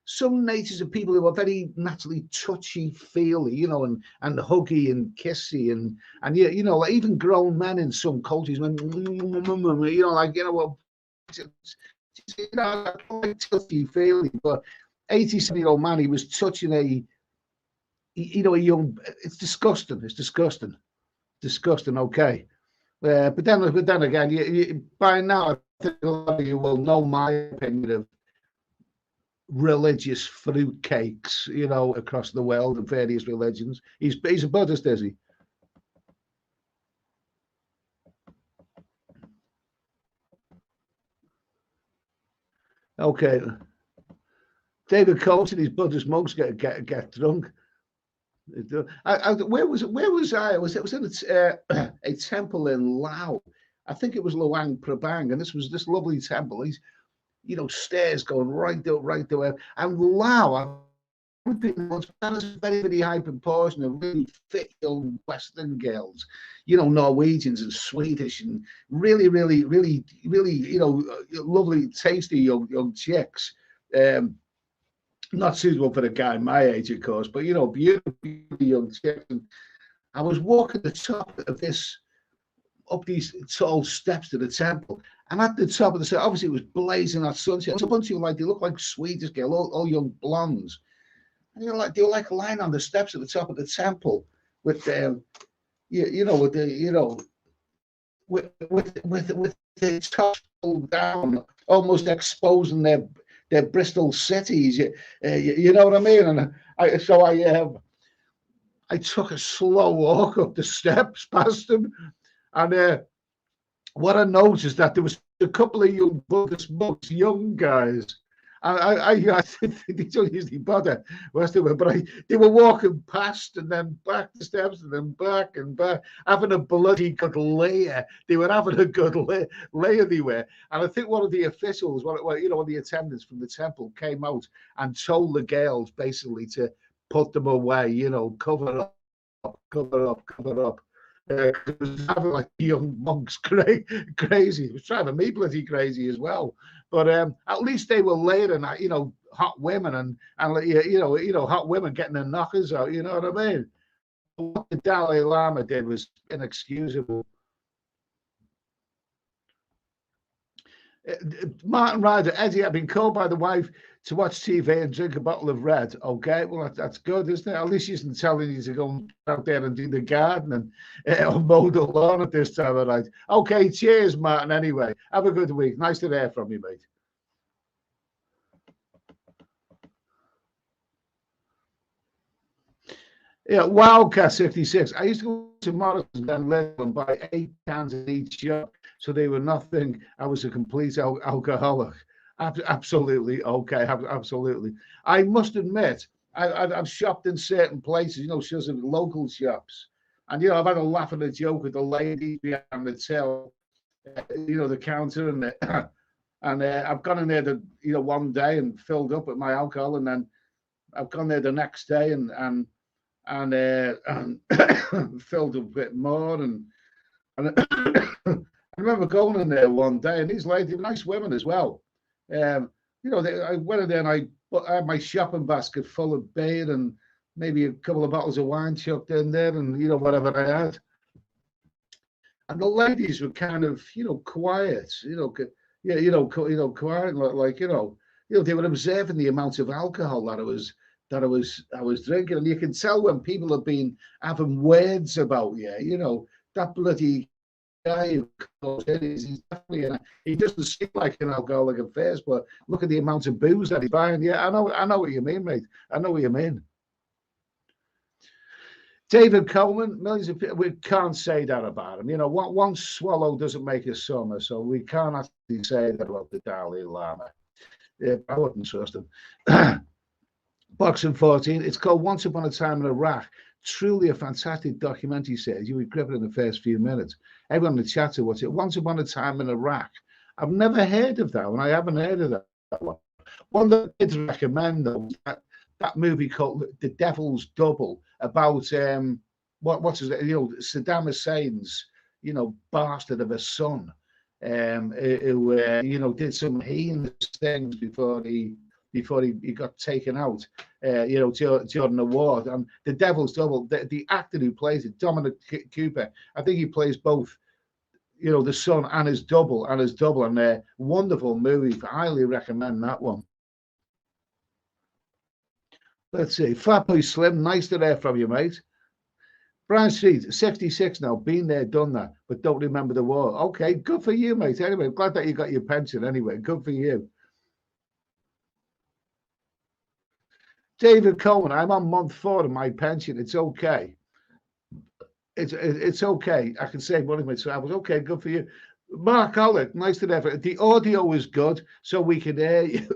Speaker 1: some natures of people who are very naturally touchy feely, you know, and huggy and kissy and you know, like even grown men in some cultures, when you know, like, you know, well, you know, like touchy feely. But 87-year-old man, he was touching you know, a young. It's disgusting. It's disgusting. Disgusting. Okay. But then again, by now, I think a lot of you will know my opinion of religious fruitcakes, you know, across the world of various religions. He's a Buddhist, is he? Okay. David Coulson, his Buddhist monks get drunk. Where was I? It was in a temple in Laos. I think it was Luang Prabang, and this was this lovely temple. He's, you know, stairs going right there. And Laos, that is a very, very high proportion of really fit young Western girls, you know, Norwegians and Swedish, and really, really, really, really, you know, lovely, tasty young chicks. Not suitable for a guy my age, of course, but you know, beautiful young chicks. And I was walking the top of this, up these tall steps to the temple, and at the top of the step, obviously it was blazing hot sunset. There's a bunch of like, they look like Swedish girls, all young blondes, and they were like lying on the steps at the top of the temple with you know, with the, you know, with the top pulled down, almost exposing their Bristol cities. You know what I mean? And I took a slow walk up the steps past them, and what I noticed that there was a couple of young Buddhist monks, young guys. I they don't usually bother West of it, but they were walking past and then back the steps and then back and back, having a bloody good layer. They were having a good layer they were. And I think one of the officials, you know, one of the attendants from the temple came out and told the girls basically to put them away, you know, cover up. It was driving like young monks crazy. It was driving me bloody crazy as well. But at least they were later, and hot women and hot women getting their knockers out. You know what I mean? What the Dalai Lama did was inexcusable. Martin Ryder, Eddie, I've been called by the wife to watch TV and drink a bottle of red. Okay, well, that's good, isn't it? At least she's not telling you to go out there and do the garden and or mow the lawn at this time of night. Okay, cheers, Martin, anyway. Have a good week. Nice to hear from you, mate. Yeah, Wildcat 66. I used to go to Morrison's and Lidl and buy 8 cans in each shop, so they were nothing. I was a complete alcoholic. Absolutely okay, absolutely. I must admit, I've shopped in certain places, shows of local shops, and I've had a laugh and a joke with the lady behind the till, the counter, and and I've gone in there, one day and filled up with my alcohol, and then I've gone there the next day and filled up a bit more, and I remember going in there one day, and these ladies, nice women as well. I went in there and I had my shopping basket full of beer and maybe a couple of bottles of wine chucked in there, and whatever I had. And the ladies were kind of quiet, quiet, like they were observing the amount of alcohol that I was drinking, and you can tell when people have been having words about you, that bloody guy who comes in, he's definitely he doesn't seem like an alcoholic at first, but look at the amount of booze that he's buying. Yeah, I know what you mean, mate. I know what you mean. David Coleman, millions of people, we can't say that about him. One swallow doesn't make a summer, so we can't actually say that about the Dalai Lama. Yeah, I wouldn't trust him. Boxing 14, it's called Once Upon a Time in Iraq. Truly a fantastic documentary series. You would grip it in the first few minutes. Everyone in the chat to watch it. Once Upon a Time in Iraq. I've never heard of that one. I haven't heard of that one. One that I did recommend, though, that movie called The Devil's Double, about what's his, Saddam Hussein's bastard of a son, who did some heinous things before he got taken out, during the war. And The Devil's Double, the actor who plays it, Dominic Cooper, I think he plays both, the son and his double, and a wonderful movie. I highly recommend that one. Let's see, Fatboy Slim, nice to hear from you, mate. Brian Street, 66 now, been there, done that, but don't remember the war. Okay, good for you, mate. Anyway, glad that you got your pension anyway. Good for you. David Coleman, I'm on month 4 of my pension. It's okay. It's okay. I can save money myself. Okay, good for you. Mark Alec, nice to hear. The audio is good, so we can hear you.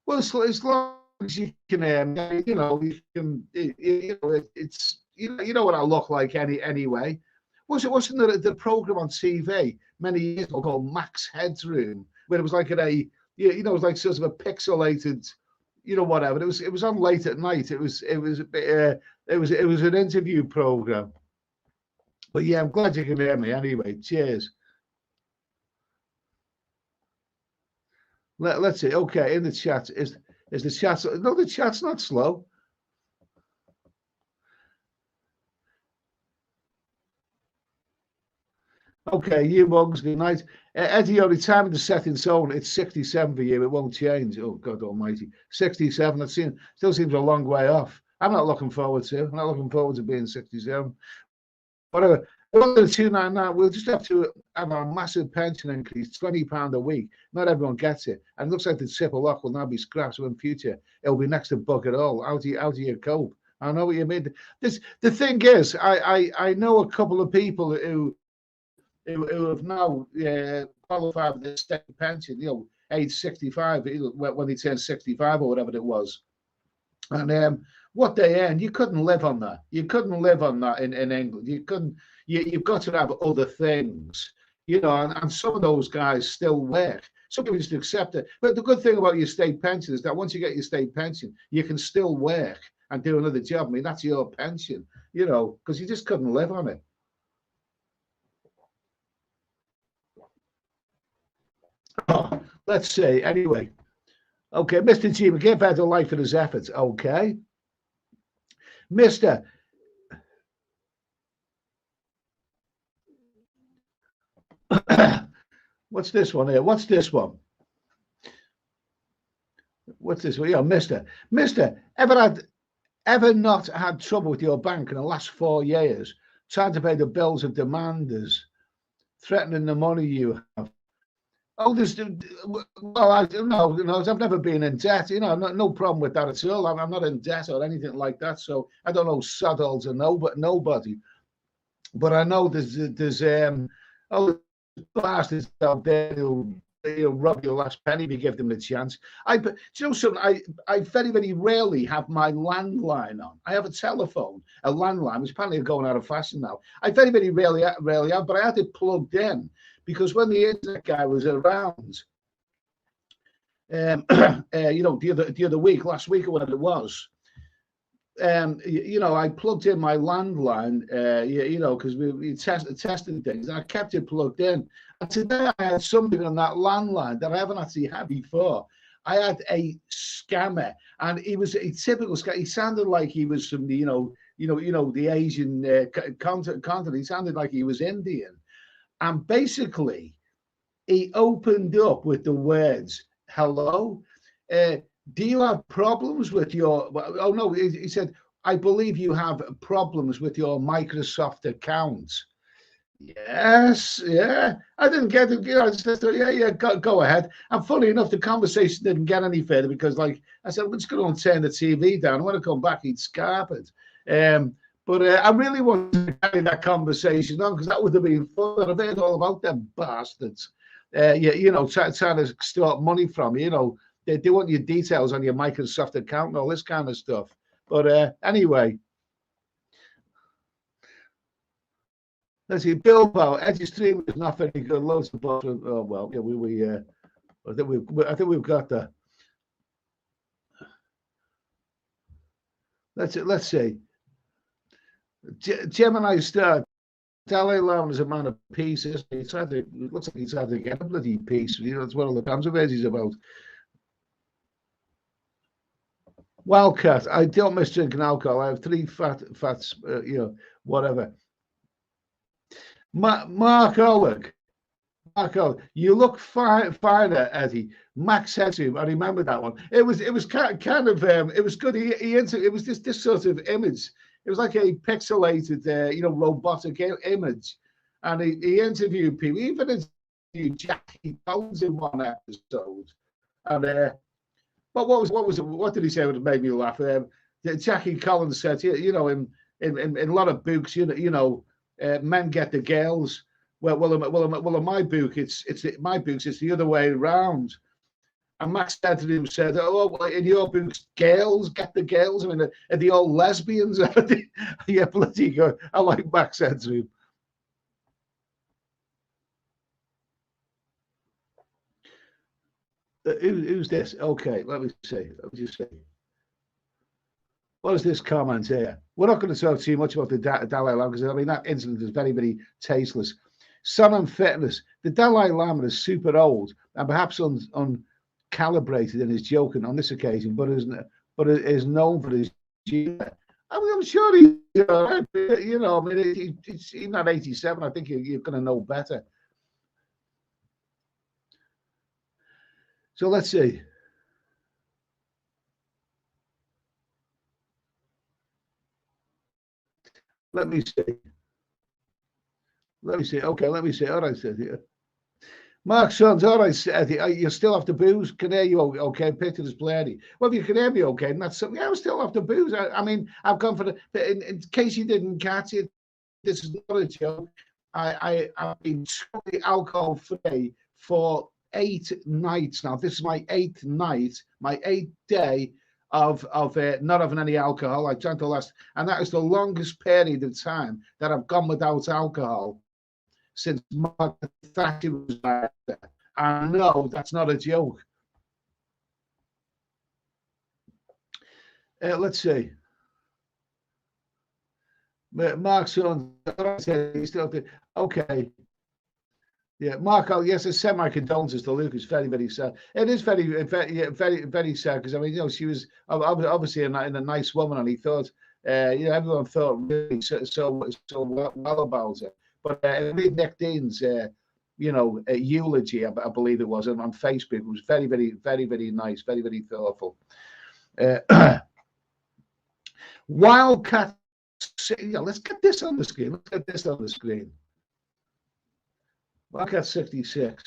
Speaker 1: Well, as long as you can hear me, you can. It's what I look like anyway. Wasn't there the program on TV many years ago called Max Headroom, where it was like it was like sort of a pixelated, whatever. It was on late at night. It was an interview program. But yeah, I'm glad you can hear me anyway. Cheers. Let's see. Okay, in the chat is the chat. No, the chat's not slow. Okay, you mugs, good night. Eddie, your retirement is set in stone. It's 67 for you. It won't change. Oh, God almighty. 67, still seems a long way off. I'm not looking forward to being 67. Whatever. Under 299, we'll just have to have a massive pension increase, £20 a week. Not everyone gets it. And it looks like the triple lock will now be scrapped, so in future it'll be next to bug it all. How do you cope? I know what you mean. The thing is, I know a couple of people who have now qualified for the state pension, age 65, when they turned 65 or whatever it was. And what they earn, you couldn't live on that. You couldn't live on that in England. You couldn't. You've got to have other things, and some of those guys still work. Some people just accept it. But the good thing about your state pension is that once you get your state pension, you can still work and do another job. I mean, that's your pension, because you just couldn't live on it. Oh, let's see. Anyway, okay, Mr. G, we gave better life for his efforts. Okay, Mister. What's this one here? What's this one? What's this one? Yeah, Mister. Mister, ever not had trouble with your bank in the last 4 years, trying to pay the bills of demanders, threatening the money you have? Oh, well, I don't know. I've never been in debt. No problem with that at all. I'm not in debt or anything like that. So I don't know sod all to nobody. But I know there's oh, bastards out there who'll rob your last penny if you give them the chance. Do you know something? I very, very rarely have my landline on. I have a telephone, a landline, which apparently are going out of fashion now. I very, very rarely have, but I had it plugged in because when the internet guy was around, the other week, last week or whatever it was, I plugged in my landline, because we tested things. And I kept it plugged in. And today I had something on that landline that I haven't actually had before. I had a scammer, and he was a typical scammer. He sounded like he was from the, the Asian continent. He sounded like he was Indian, and basically, he opened up with the words, "Hello. Do you have problems with your?" Oh no, he said, "I believe you have problems with your Microsoft account." Yes, yeah. I didn't get it. I just thought, yeah, go ahead. And funny enough, the conversation didn't get any further because, like I said, we're just going to turn the TV down. When I come back, he'd scarp it. But I really wanted to carry that conversation on because that would have been fun. I've heard all about them bastards. Trying to extort money from you. They want your details on your Microsoft account and all this kind of stuff. But anyway, let's see. Bilbao, Edgy Stream is not very good. Loads of bottom. Oh well, yeah, I think we've got that. Let's see. Gemini Star. Dalai Lama is a man of peace. It looks like he's had to get a bloody peace. That's what all the controversies about. Wildcat, I don't miss drinking alcohol. I have 3 fats, whatever. Mark Oleg, you look finer, Eddie. Max said to him, I remember that one. It was kind of it was good. It was this sort of image. It was like a pixelated, robotic image, and he interviewed people. He even interviewed Jackie Collins in one episode, and but what did he say that made me laugh? Jackie Collins said, in a lot of books, men get the girls. Well, in my book, it's the other way around. And Max said to him, "Oh, in your books, girls get the girls. I mean, are they all lesbians?" Yeah, bloody good. I like Max said to him. Who's this? Okay, let me see. Let me just see. What is this comment here? We're not going to talk too much about the Dalai Lama because I mean that incident is very, very tasteless. Sun and fitness. The Dalai Lama is super old and perhaps uncalibrated in his joking on this occasion, but is known for his humor. I'm sure he's all right. He's not 87. I think you're going to know better. So let's see. Let me see. Let me see. Okay, let me see. All right, said Mark Sons, all right, you still have to booze. Can hear you okay? Picture is blurry. Well, if you can hear me okay, and that's something. Yeah, I still have to booze. I mean, I've gone for in case you didn't catch it, this is not a joke. I've been totally alcohol free for 8 nights now. This is my 8th night, my 8th day of not having any alcohol. I drank the last, and that is the longest period of time that I've gone without alcohol since Margaret Thatcher was there. I know that's not a joke. Let's see. Mark Son, okay. Yeah, Marco. Yes, I send my condolences to Luke. It's very, very sad. It is very, very, yeah, very, very sad because I mean, she was obviously a nice woman, and he thought, everyone thought really so well about her. But read Nick Dean's, eulogy, I believe it was, on Facebook. It was very, very, very, very nice, very, very thoughtful. Wildcat. Let's get this on the screen. Let's get this on the screen. Wildcat 66.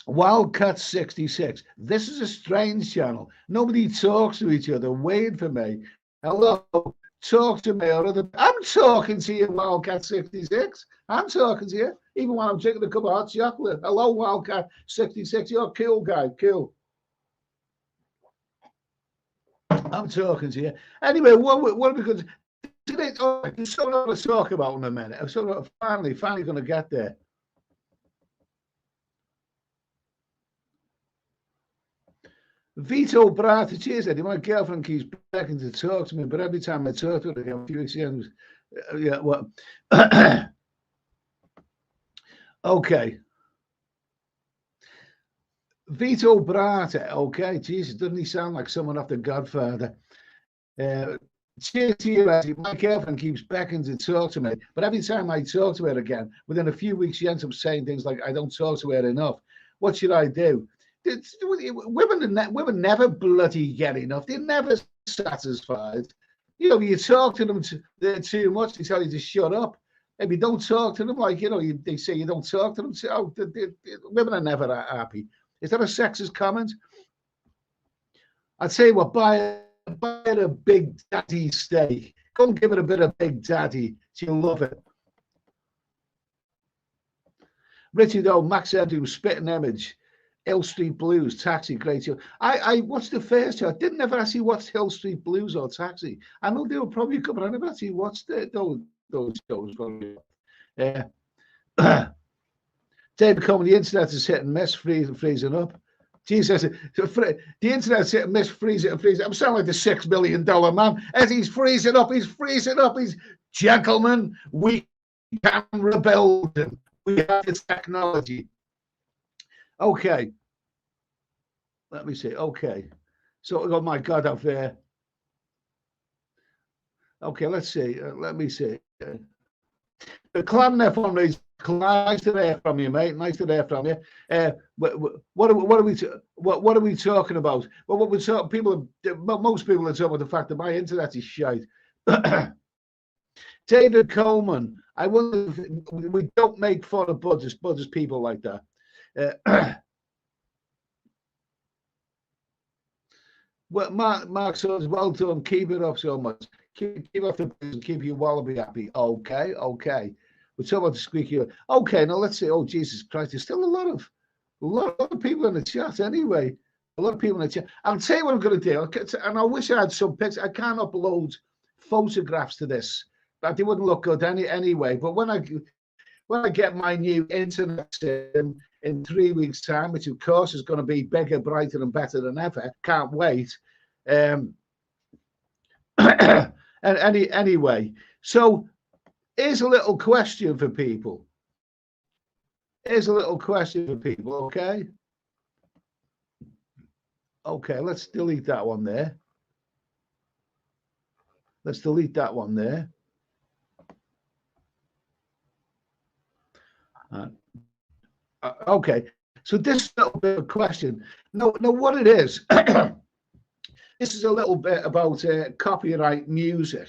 Speaker 1: Wildcat 66. This is a strange channel. Nobody talks to each other. Wait for me. Hello. Talk to me. I'm talking to you, Wildcat 66. I'm talking to you. Even when I'm drinking a cup of hot chocolate. Hello, Wildcat 66. You're a cool guy. Cool. I'm talking to you. Anyway, what are we going to... There's something I want to talk about in a minute. I'm finally going to get there. Vito Brata, cheers, Eddie. My girlfriend keeps begging to talk to me, but every time I talk to her, a few weeks ago, yeah, well, okay. Vito Brata, okay, Jesus, doesn't he sound like someone off The Godfather? Cheers to you, Eddie. My girlfriend keeps begging to talk to me, but every time I talk to her again, within a few weeks, she ends up saying things like, I don't talk to her enough. What should I do? Women never bloody get enough. They're never satisfied. You talk to them too much, they tell you to shut up. If you don't talk to them, they say you don't talk to them. Women are never happy. Is that a sexist comment? I'd say, buy her a Big Daddy steak. Go and give her a bit of Big Daddy. She'll love it. Richard O, Max Andrew, Spitting Image, Hill Street Blues, Taxi, great show. I watched the first show. I didn't ever actually watch Hill Street Blues or Taxi. I know they were probably good, but I never actually watched those shows. David Coleman, the internet is hit and miss, freezing up. Jesus, the internet's hit and miss, freezing. I'm sounding like the $6 million man. As he's freezing up. He's gentlemen, we can rebuild him. We have this technology. Okay. Let me see. Okay. So, oh my God, up there. Okay, let's see. Let me see. The Clan F1 race. Nice to hear from you, mate. Nice to hear from you. What are we talking about? Well, what we talk, most people are talking about the fact that my internet is shite. David Coleman, I wonder if we don't make fun of Buddhist people like that. Well, Mark says, well done. Keep it up so much. Keep up the and keep your wallaby happy. Okay. We're talking about the squeaky. Okay, now let's see. Oh, Jesus Christ. There's still a lot of people in the chat anyway. A lot of people in the chat. I'll tell you what I'm going to do. And I wish I had some pictures. I can't upload photographs to this, but they wouldn't look good anyway. But when I get my new internet in 3 weeks' time, which of course is going to be bigger, brighter, and better than ever. Can't wait. Anyway, so here's a little question for people. Okay? Okay, let's delete that one there. Okay, so this little bit of question. No, what it is, this is a little bit about copyright music.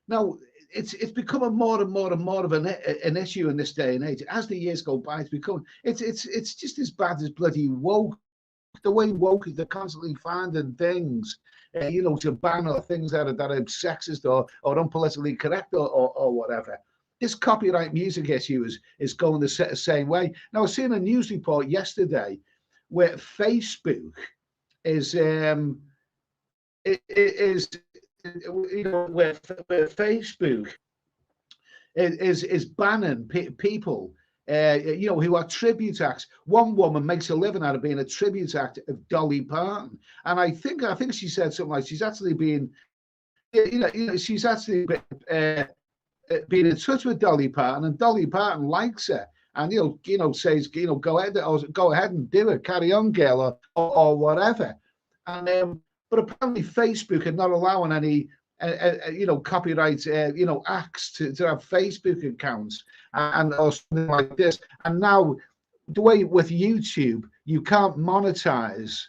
Speaker 1: Now, it's becoming more and more of an issue in this day and age. As the years go by, it's just as bad as bloody woke. The way woke is, they're constantly finding things, to ban or things that are sexist or unpolitically correct or whatever. This copyright music issue is going the same way. Now, I was seeing a news report yesterday where Facebook is where Facebook is banning people, who are tribute acts. One woman makes a living out of being a tribute act of Dolly Parton, and I think she said something like she's actually being, she's actually been in touch with Dolly Parton, and Dolly Parton likes her, and says, go ahead and do it, carry on, girl, or whatever. And but apparently Facebook are not allowing any copyright acts to have Facebook accounts and or something like this. And now the way with YouTube, you can't monetize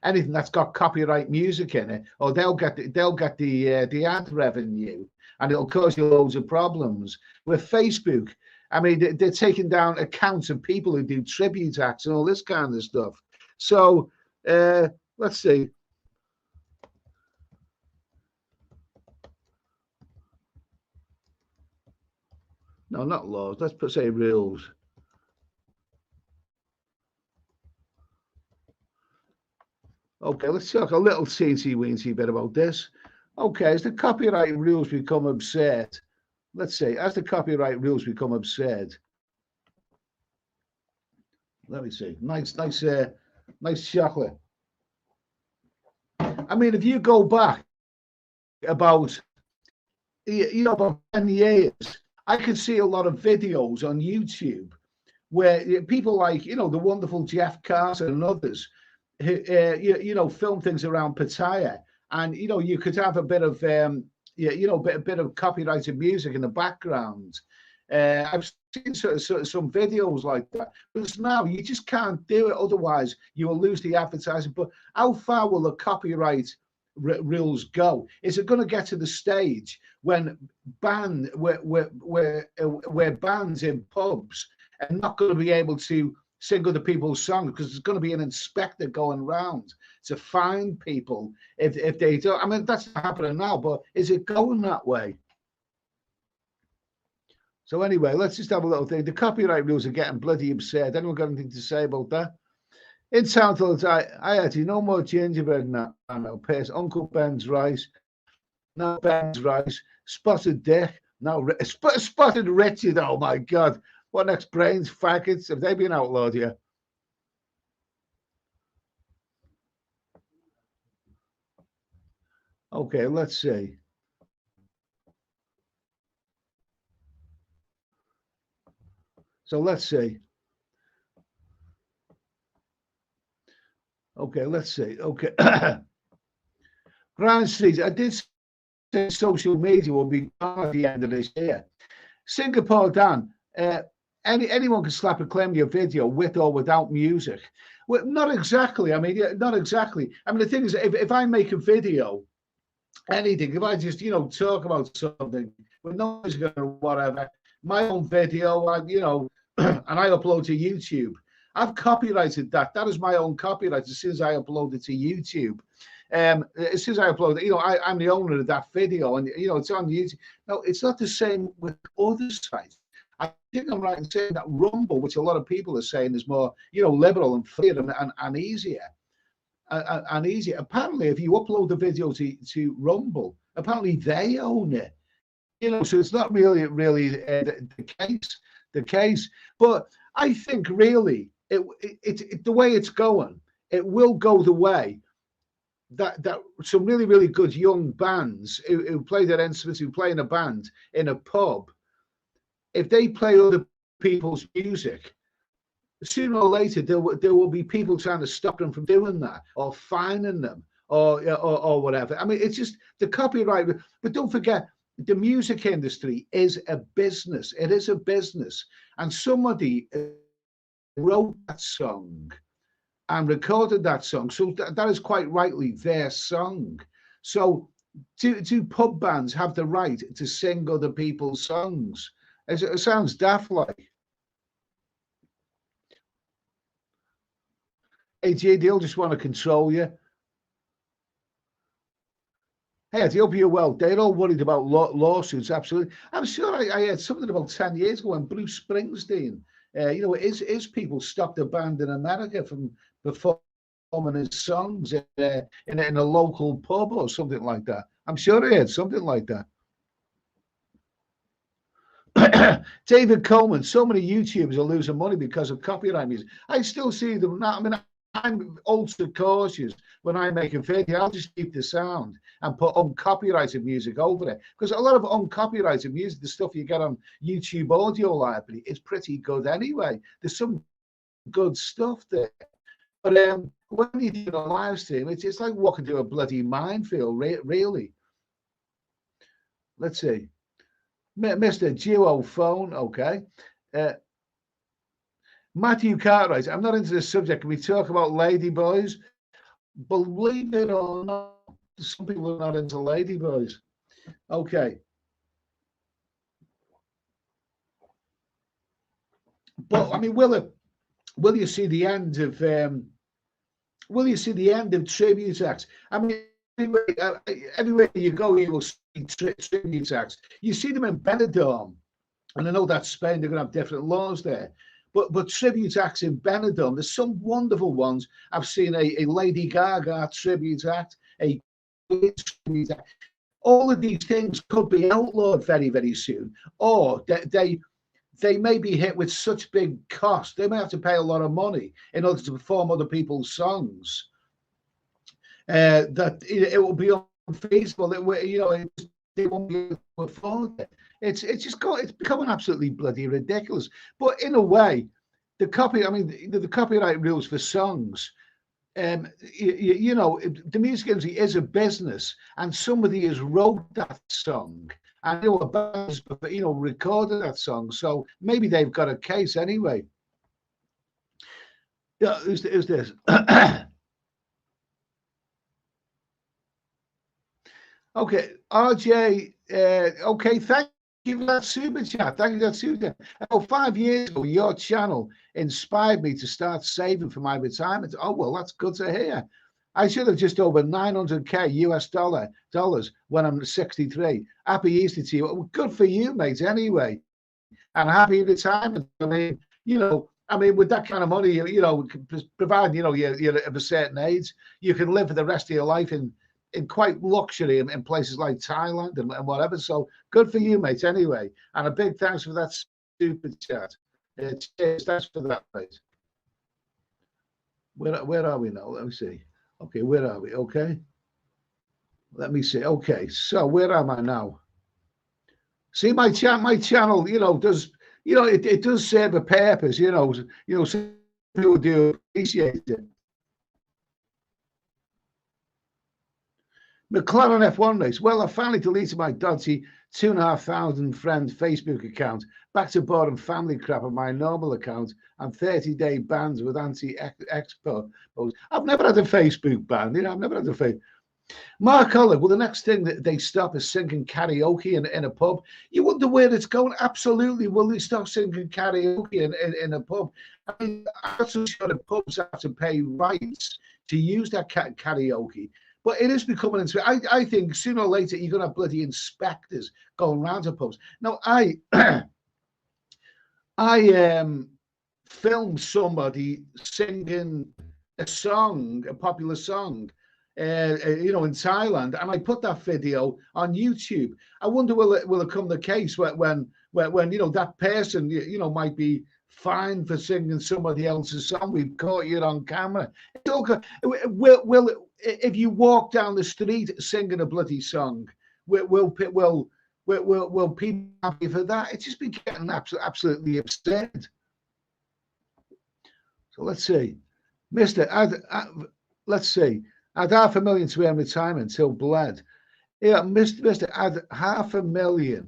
Speaker 1: anything that's got copyright music in it, or they'll get the ad revenue, and it'll cause you loads of problems. With Facebook, I mean, they're taking down accounts of people who do tribute acts and all this kind of stuff. So let's see. No, not laws. Let's say rules. Okay, let's talk a little teensy-weensy bit about this. Okay, as the copyright rules become absurd, let's say, as the copyright rules become absurd, let me see. Nice chocolate. I mean, if you go back about, about 10 years, I could see a lot of videos on YouTube where people like, the wonderful Jeff Carter and others who, film things around Pattaya, and you could have a bit of bit of copyrighted music in the background. I've seen some videos like that, but now you just can't do it, otherwise you will lose the advertising. But how far will the copyright rules go? Is it going to get to the stage when where bands in pubs are not going to be able to sing other people's songs because there's going to be an inspector going around to fine people if they do? I mean, that's not happening now, but is it going that way? So anyway, let's just have a little thing. The copyright rules are getting bloody absurd. Anyone got anything to say about that? In Southold, I had no more gingerbread now. I know, Pierce, Uncle Ben's rice, now Ben's rice, Spotted Dick, now Spotted Richard. Oh my God, what next? Brains, faggots, have they been outlawed here? Okay, let's see. So let's see. Okay, let's see. Okay. Grand Street, I did say social media will be gone at the end of this year. Singapore Dan, anyone can slap a claim to your video with or without music. Well, not exactly. I mean, not exactly. I mean, the thing is, if I make a video, anything, if I just, talk about something with no music or whatever, my own video, and I upload to YouTube, I've copyrighted that. That is my own copyright as soon as I upload it to YouTube. As soon as I upload it, I'm the owner of that video, and it's on YouTube. No, it's not the same with other sites. I think I'm right in saying that Rumble, which a lot of people are saying is more, liberal and freer and easier. And easier. Apparently, if you upload the video to Rumble, apparently they own it. So it's not really the case. But I think really the way it's going, it will go the way that some really, really good young bands who play their instruments, who play in a band in a pub, if they play other people's music, sooner or later there will be people trying to stop them from doing that, or fining them, or whatever. I mean, it's just the copyright. But don't forget, the music industry is a business. It is a business, and somebody wrote that song and recorded that song, so that is quite rightly their song. So do pub bands have the right to sing other people's songs? It sounds daft like. Hey, they'll just want to control you. Hey, I hope you're well. They're all worried about lawsuits, absolutely. I'm sure I heard something about 10 years ago when Bruce Springsteen, his people stopped a band in America from performing his songs in a local pub or something like that. I'm sure I heard something like that. David Coleman, so many YouTubers are losing money because of copyright music. I still see them now. I mean, I'm ultra cautious when I make a video. I'll just keep the sound and put uncopyrighted music over it, because a lot of uncopyrighted music, the stuff you get on YouTube Audio Library, is pretty good anyway. There's some good stuff there. But when you do a live stream, it's like walking through a bloody minefield, really. Let's see. Mr. Duo Phone, okay. Matthew Cartwright, I'm not into this subject. Can we talk about ladyboys? Believe it or not, some people are not into ladyboys. Okay. But I mean, will you see the end of tribute acts? I mean, everywhere you go, you will see tribute acts. You see them in Benidorm, and I know that's Spain. They're going to have different laws there. But tribute acts in Benidorm, there's some wonderful ones. I've seen a Lady Gaga tribute act, a tribute act. All of these things could be outlawed very, very soon, or they may be hit with such big cost. They may have to pay a lot of money in order to perform other people's songs. That it will be unfeasible. They won't be able to afford it. It's becoming absolutely bloody ridiculous. But in a way, the copyright rules for songs. The music industry is a business, and somebody has wrote that song, and recorded that song. So maybe they've got a case anyway. Yeah, who's this? Okay, RJ. Okay, thank you for that super chat. Thank you for that super chat. 5 years ago, your channel inspired me to start saving for my retirement. Oh, well, that's good to hear. I should have just over 900K US dollars when I'm 63. Happy Easter to you. Well, good for you, mate, anyway. And happy retirement. I mean, with that kind of money, providing, you're of a certain age, you can live for the rest of your life in quite luxury in places like Thailand and whatever. So good for you, mate, anyway. And a big thanks for that super chat. Cheers, thanks for that, mate. Where are we now? Let me see. Okay, where are we? Okay. Let me see. Okay, so where am I now? See, my channel, does, it does serve a purpose, some people do appreciate it. McLaren F1 race. Well, I finally deleted my dodgy 2,500 friend Facebook account. Back to boring family crap on my normal account and 30-day bans with anti-expo. I've never had a Facebook ban. I've never had a Facebook. Mark Olive, well, the next thing that they stop is singing karaoke in a pub. You wonder where it's going. Absolutely. Will they stop singing karaoke in a pub? I mean, I'm so sure the pubs have to pay rights to use that karaoke. But it is becoming, I think sooner or later you're going to have bloody inspectors going around to pubs. Now, I filmed somebody singing a popular song, in Thailand, and I put that video on YouTube. I wonder will it come the case when that person might be fined for singing somebody else's song. We've caught you on camera. Will if you walk down the street singing a bloody song, will people happy for that? It's just been getting absolutely absurd. So let's see, let's see. Add 500,000 to earn retirement till bled. Yeah, Mr. Add 500,000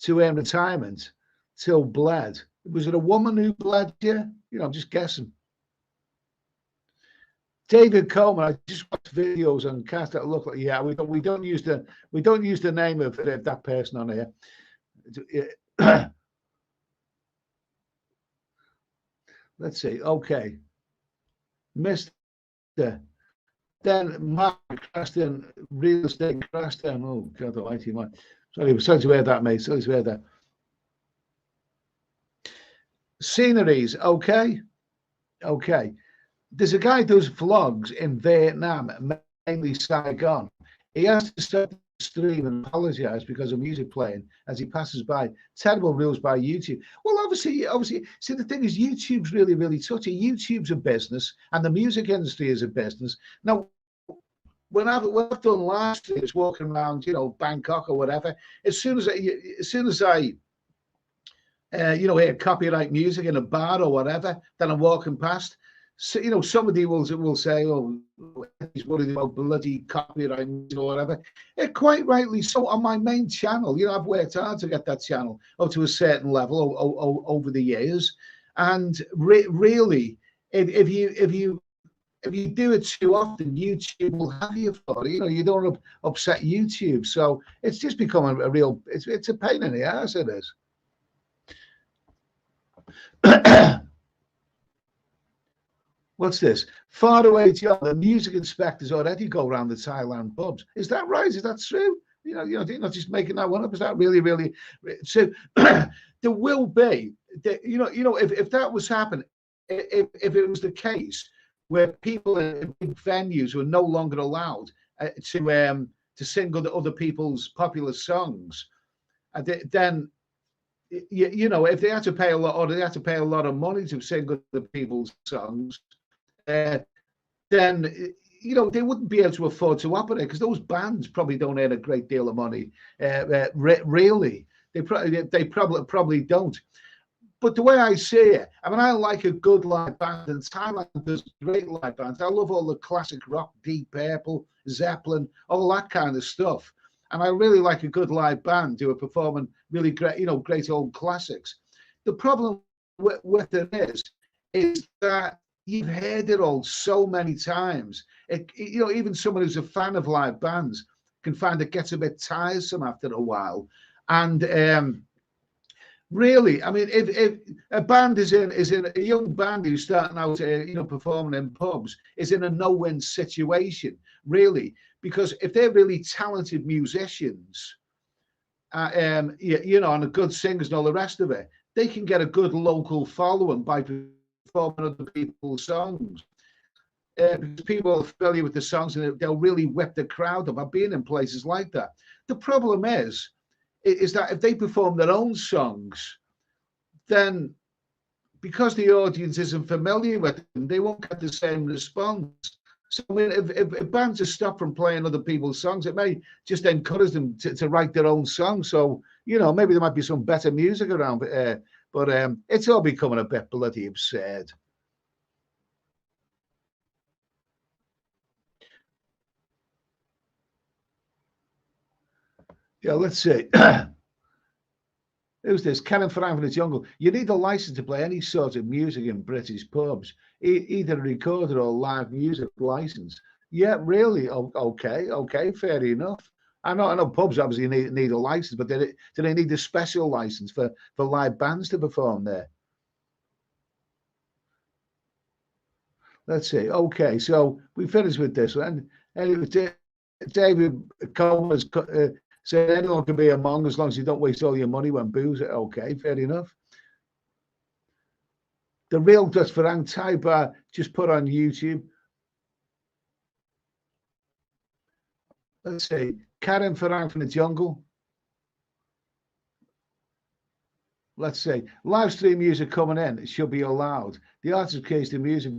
Speaker 1: to earn retirement till bled. Was it a woman who bled you? I'm just guessing. David Coleman, I just watched videos on cast that look like, yeah, we don't use the name of that person on here. Let's see. Okay, Mr. Then Mark Creston, real estate Creston. Oh God Almighty, man! Sorry to hear that, mate. Sorry to hear that. Sceneries, okay. There's a guy who does vlogs in Vietnam, mainly Saigon. He has to stop stream and apologize because of music playing as he passes by. Terrible rules by YouTube. Well, obviously, see, the thing is, YouTube's really, really touchy. YouTube's a business, and the music industry is a business. Now, when I've done live streams, walking around, Bangkok or whatever, as soon as I hear copyright music in a bar or whatever, then I'm walking past. So, somebody will say, "Oh, he's worried about bloody copyright music or whatever." Quite rightly so. On my main channel, I've worked hard to get that channel up to a certain level over the years, and really, if you do it too often, YouTube will have you for it. You don't want to upset YouTube, so it's just becoming a real. It's a pain in the ass. It is. What's this? Far away, John. The music inspectors already go around the Thailand pubs. Is that right? Is that true? You're not just making that one up. Is that really, really? So there will be. If that was happening, if it was the case where people in big venues were no longer allowed to sing other people's popular songs, then. If they had to pay a lot, or they had to pay a lot of money to sing other people's songs, then they wouldn't be able to afford to operate, because those bands probably don't earn a great deal of money. Really, they probably don't. But the way I see it, I like a good live band, and Thailand does great live bands. I love all the classic rock, Deep Purple, Zeppelin, all that kind of stuff. And I really like a good live band who are performing really great, great old classics. The problem with it is that you've heard it all so many times. Even someone who's a fan of live bands can find it gets a bit tiresome after a while. And really, if a band is in a young band who's starting out, performing in pubs, is in a no-win situation, really. Because if they're really talented musicians, and a good singers and all the rest of it, they can get a good local following by performing other people's songs. Because people are familiar with the songs, and they'll really whip the crowd up. I've been in places like that. The problem is that if they perform their own songs, then because the audience isn't familiar with them, they won't get the same response. So, if bands are stopped from playing other people's songs, it may just encourage them to write their own songs. So, maybe there might be some better music around, but it's all becoming a bit bloody absurd. Yeah, let's see. Who's this? Karen Frank from the Jungle. You need a license to play any sort of music in British pubs, either a recorded or live music license. Yeah, really? Okay, fair enough. I know pubs obviously need a license, but do they need a special license for live bands to perform there? Let's see. Okay, so we finished with this one. Anyway, David Coleman's said anyone can be a Hmong as long as you don't waste all your money when booze. Okay, fair enough. The real Dutch Farang Thai bar, just put on YouTube. Let's see. Karen Farang from the Jungle. Let's see. Live stream music coming in. It should be allowed. The artist case the music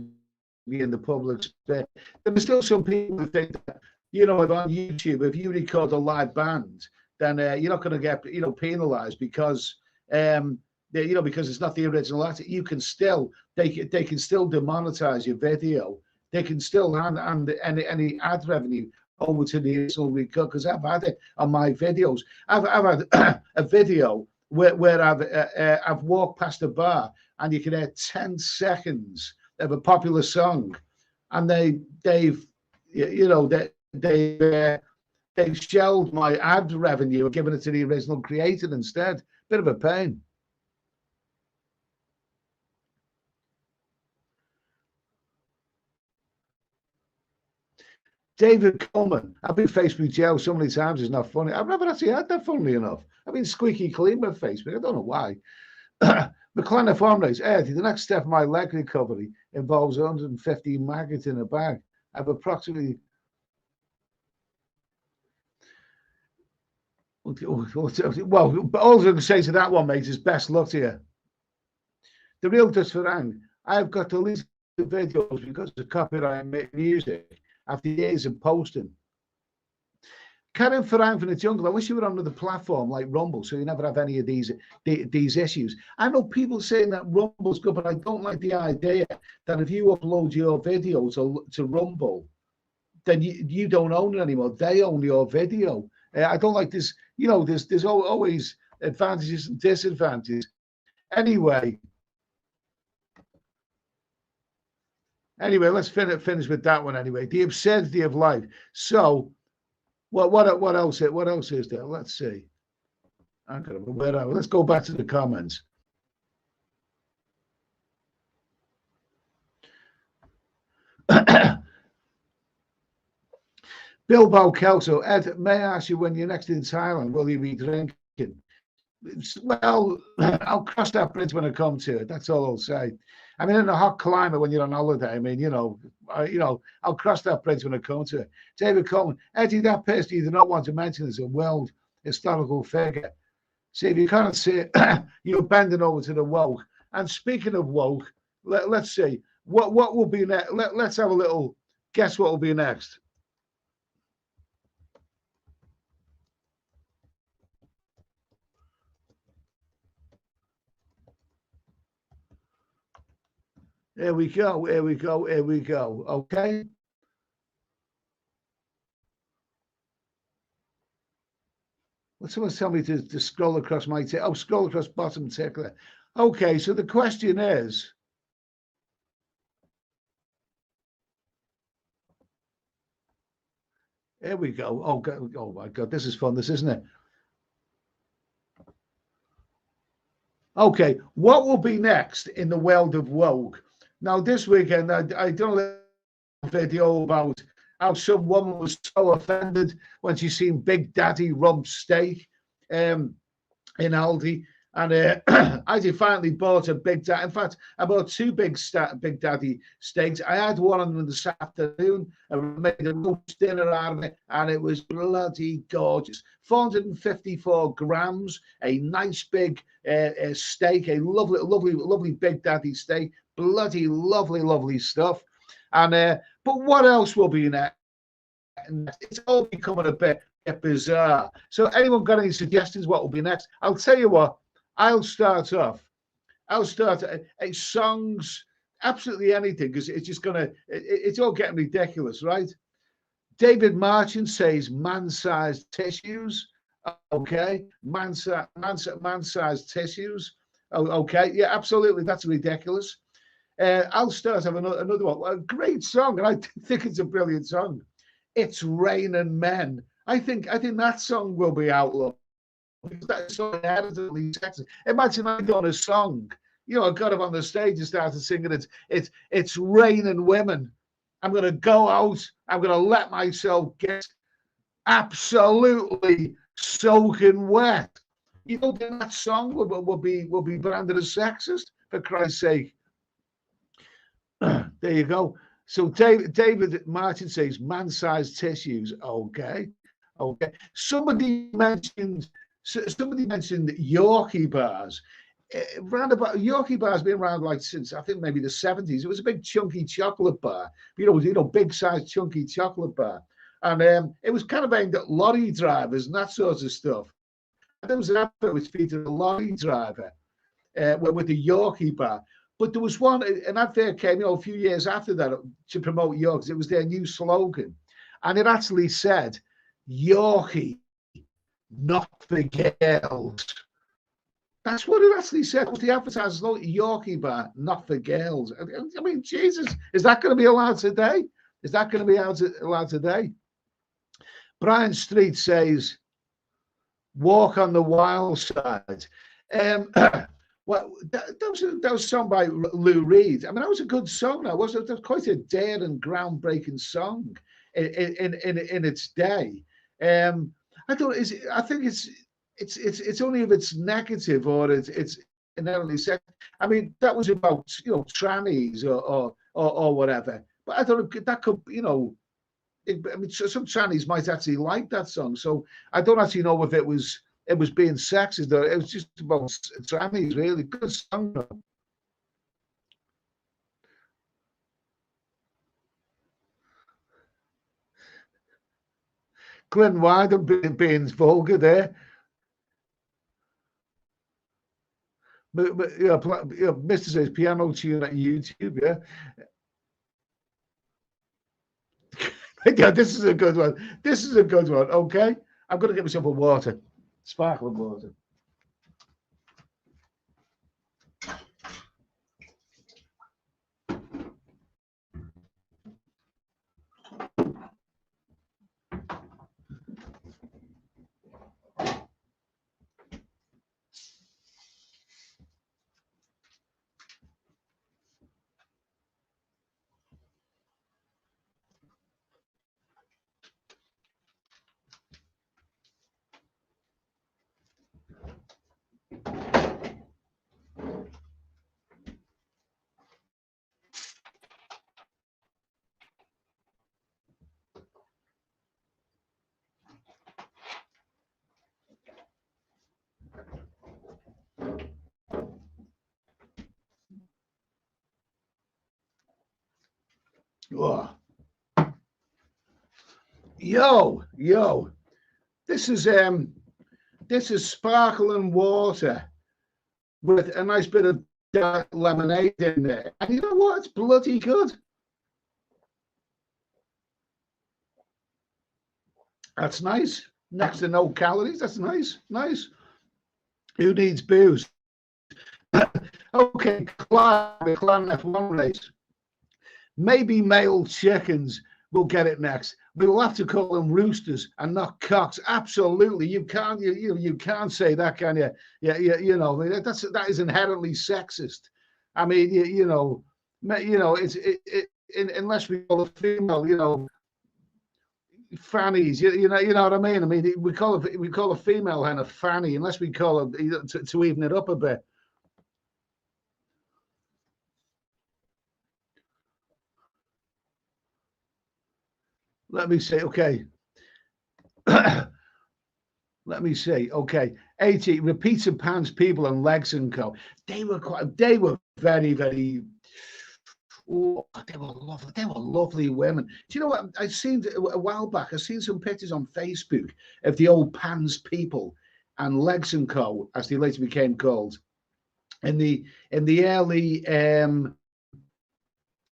Speaker 1: be in the public space. There are still some people who think that, if on YouTube, if you record a live band, then you're not going to get, penalized because, because it's not the original artist. You can still, they can still demonetize your video. They can still hand any ad revenue over to the original record, because I've had it on my videos. I've had a video where I've walked past a bar and you can hear 10 seconds of a popular song, and they've shelved my ad revenue and given it to the original creator instead. Bit of a pain. David Coleman, I've been Facebook jail so many times, it's not funny. I've never actually had that, funnily enough. I've been squeaky clean with Facebook. I don't know why. McLennan Farmrace, Ed, the next step of my leg recovery involves 150 maggots in a bag. I've approximately Well, all I can say to that one, mate, is best luck to you. The real Dutch Farang, I've got to delete the videos because of copyright music after years of posting. Karen Farang from the jungle, I wish you were on another platform like Rumble so you never have any of these issues. I know people saying that Rumble's good, but I don't like the idea that if you upload your video to Rumble, then you don't own it anymore. They own your video. I don't like this. You know, there's always advantages and disadvantages. Anyway, let's finish with that one anyway. The absurdity of life. So, what else? What else is there? Let's see. Let's go back to the comments. Bilbo Kelso, Ed, may I ask you when you're next in Thailand, will you be drinking? Well, I'll cross that bridge when I come to it. That's all I'll say. I mean, in a hot climate when you're on holiday, I mean, I'll cross that bridge when I come to it. David Coleman, Eddie, that person you do not want to mention is a world historical figure. See, if you can't see it, you're bending over to the woke. And speaking of woke, let's see what will be next. Let's have a little guess what will be next. Here we go. Okay. Well, someone's telling me to scroll across my tick. Oh, scroll across bottom tickler. Okay, so the question is. Here we go. Oh, God, oh my God, this is fun, this isn't it? Okay, what will be next in the world of woke? Now, this weekend, I done a video about how some woman was so offended when she seen Big Daddy rump steak in Aldi. And I finally bought a Big Daddy. In fact, I bought two Big Daddy steaks. I had one of them this afternoon. I made a roast dinner out of it, and it was bloody gorgeous. 454 grams, a nice big steak, a lovely Big Daddy steak. Bloody lovely stuff. And but what else will be next? It's all becoming a bit bizarre. So anyone got any suggestions what will be next? I'll tell you what. I'll start songs, absolutely anything, because it's just it's all getting ridiculous, right? David Marchant says man-sized tissues. Okay, man-sized tissues. Oh, okay, yeah, absolutely, that's ridiculous. I'll start having another one. A great song, and I think it's a brilliant song. It's Raining Men. I think that song will be outlawed. That's so inherently sexy. Imagine I done a song, I got up on the stage and started singing it's raining women. I'm gonna go out, I'm gonna let myself get absolutely soaking wet. You don't think that song will be branded as sexist, for Christ's sake? There you go. So David Martin says man-sized tissues. Okay. Somebody mentioned Yorkie bars. Yorkie bars been around like since I think maybe the 70s. It was a big chunky chocolate bar, big sized chunky chocolate bar, and it was kind of aimed at lorry drivers and that sort of stuff. And there was an advert which featured a lorry driver with a Yorkie bar. But there was an advert came a few years after that to promote Yorkies. It was their new slogan, and it actually said Yorkie, not for girls. That's what it actually said. The advertisers look Yorkie bar, not for girls. I mean, Jesus, is that going to be allowed today? Allowed today? Brian Street says, "Walk on the Wild Side." Well, that was sung by Lou Reed. I mean, that was a good song. That was quite a daring, groundbreaking song in its day. I think it's only if it's negative or it's inherently sex. I mean, that was about trannies or whatever. But I thought that could I mean, some trannies might actually like that song. So I don't actually know if it was being sexist though. It was just about trannies, really. Good song, though. Glenn Wyden being vulgar there. But yeah, Mr. says piano tune at YouTube. Yeah, yeah. This is a good one. This is a good one. Okay, I'm gonna get myself a water, sparkling water. Oh. Yo, this is sparkling water with a nice bit of dark lemonade in there. And you know what? It's bloody good. That's nice. Next to no calories. That's nice. Nice. Who needs booze? Okay, the Clan F1 race. Maybe male chickens will get it next. We'll have to call them roosters and not cocks. Absolutely, you can't. You can't say that, can you? Yeah, you know that is inherently sexist. I mean, unless we call a female, fannies. You know what I mean. I mean, we call a female hen a fanny unless we call her to even it up a bit. Let me say, okay. Let me see. Okay, 80 repeats and pans people and legs and co. They were very, very. Oh, they were lovely. They were lovely women. Do you know what? I seen a while back. I seen some pictures on Facebook of the old Pans people and Legs and Co, as they later became called, in the early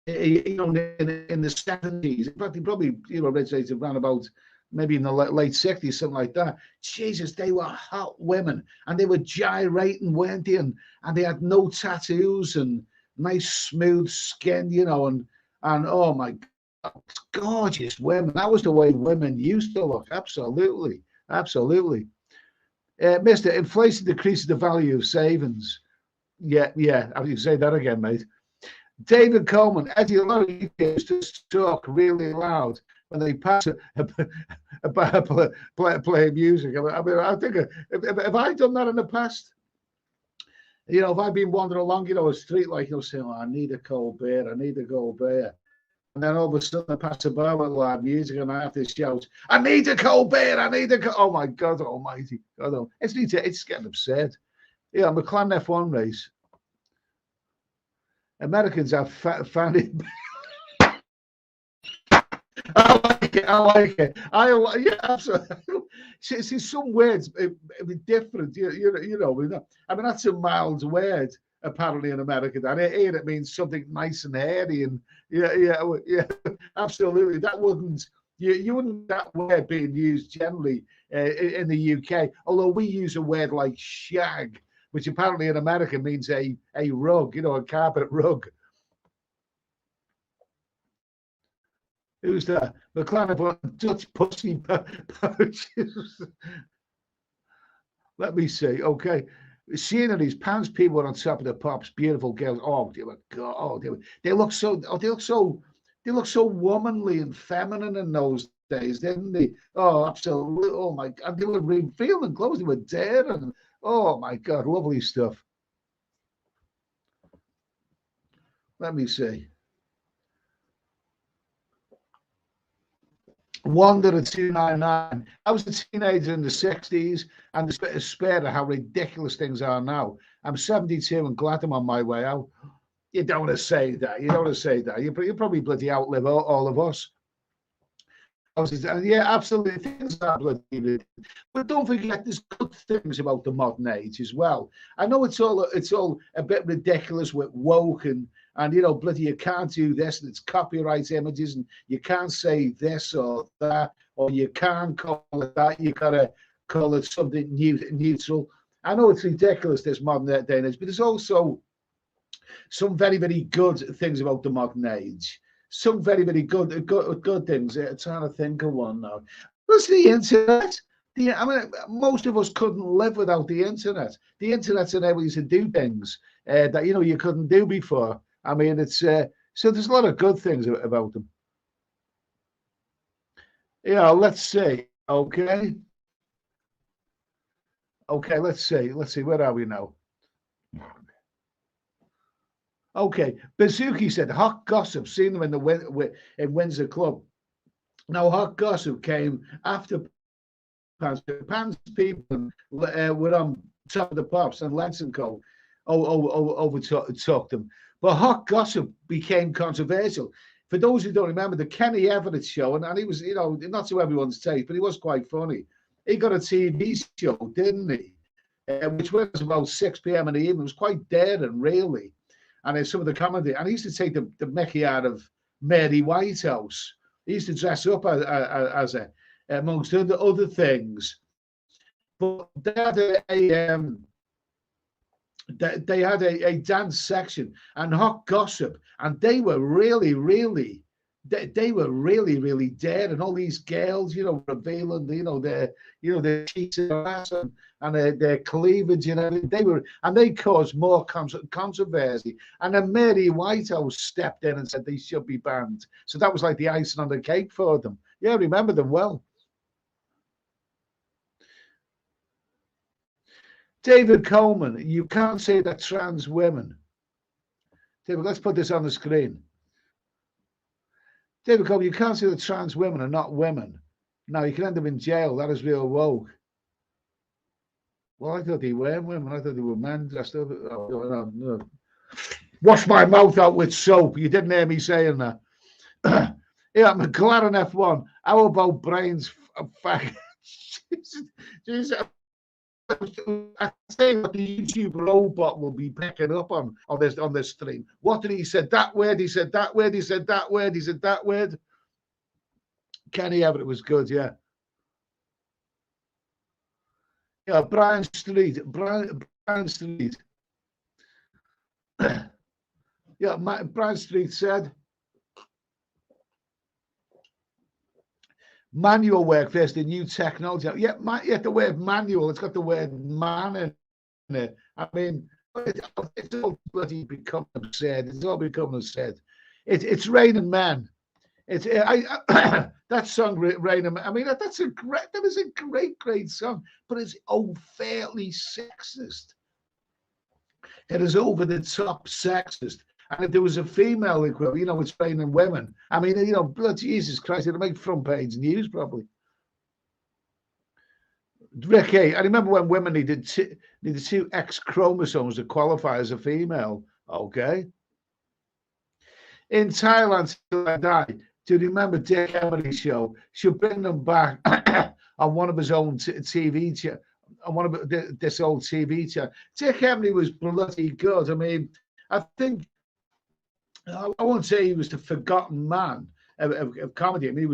Speaker 1: in the 70s. In fact, they probably originated around about maybe in the late 60s, something like that. Jesus, they were hot women and they were gyrating, weren't they? And they had no tattoos and nice smooth skin, and oh my God, gorgeous women. That was the way women used to look. Absolutely, absolutely. Mister, inflation decreases the value of savings. Yeah. I can say that again, mate. David Coleman, Eddie, a lot of you used to talk really loud when they pass play music. I mean, I think, have I done that in the past? If I've been wandering along, a street like, saying, oh, I need a cold beer, I need a cold beer. And then all of a sudden I pass a bar with loud music and I have to shout, I need a cold beer, I need oh my God almighty. It's getting absurd. Yeah, I'm a Clan F1 race. Americans have fanny. I like it. Yeah, absolutely. See, some words different. I mean, that's a mild word apparently in America. And here it means something nice and hairy, and yeah, absolutely. That wouldn't you wouldn't that word being used generally in the UK. Although we use a word like shag, which apparently in America means a rug, a carpet rug. Who's that? McLaren Dutch pussy pouches. Let me see. Okay. Seeing these pants people on top of the pops, beautiful girls. Oh, they were God. Oh, they look so. Oh, they look so womanly and feminine in those days, didn't they? Oh, absolutely. Oh my God, they were revealing clothes. They were daring. Oh my God, lovely stuff. Let me see. Wonder at 299. I was a teenager in the 60s, and the spare of how ridiculous things are now. I'm 72 and glad I'm on my way out. You don't want to say that. You don't want to say that. You probably bloody outlive all of us. And yeah, absolutely, things are bloody. But don't forget, there's good things about the modern age as well. I know it's all a bit ridiculous with woke and bloody, you can't do this, and it's copyright images, and you can't say this or that, or you can't call it that. You gotta call it something neutral. I know it's ridiculous, this modern day and age, but there's also some very, very good things about the modern age. Some very, very good things. I'm trying to think of one now. What's the internet? I mean, most of us couldn't live without the internet. The internet's enabled you to do things that you couldn't do before. I mean, it's so there's a lot of good things about them. Yeah, let's see. Okay, let's see. Where are we now? Okay, Bazuki said hot gossip. Seen them in in Windsor Club. Now, hot gossip came after Pan's people were on top of the pops, and Lance and Co. overtook them. But hot gossip became controversial. For those who don't remember, the Kenny Everett show, and he was, not to everyone's taste, but he was quite funny. He got a TV show, didn't he? Which was about 6 p.m. in the evening. It was quite daring, really. And some of the comedy, and he used to take the Mickey out of Mary Whitehouse. He used to dress up as amongst other things. But they had a dance section and hot gossip, and they were really, really really dead, and all these girls, revealing, their cheeks and ass and their cleavage, they caused more controversy. And then Mary Whitehouse stepped in and said they should be banned. So that was like the icing on the cake for them. Yeah, I remember them well. David Coleman, you can't say that trans women. David, let's put this on the screen. David Coleman, you can't say that trans women are not women. Now, you can end up in jail. That is real woke. Well, I thought they were women. I thought they were men dressed up. Oh, no. Wash my mouth out with soap. You didn't hear me saying that. Yeah, McLaren F1. How about brains? Jesus. I say what the YouTube robot will be picking up on this stream. What did he said? That word. He said that word. He said that word. He said that word. Kenny Everett was good. Yeah. Yeah. Brian Street. Brian Street. Yeah. Brian Street said, manual work versus the new technology. Yeah, the word manual, it's got the word man in it. I mean, it's all bloody become absurd. It's all become absurd. It's Raining Men. It's that song, Raining Men. I mean, that is a great song, but it's overtly sexist. It is over the top sexist. And if there was a female equivalent, it's Raining Women. I mean, blood Jesus Christ, it'd make front page news probably. Ricky, I remember when women needed two X chromosomes to qualify as a female. Okay. In Thailand, till I die, do you remember Dick Emery's show? Should bring them back on one of his own TV channel, on one of this old TV channel. Dick Emery was bloody good. I mean, I think, I won't say he was the forgotten man of comedy. I mean, he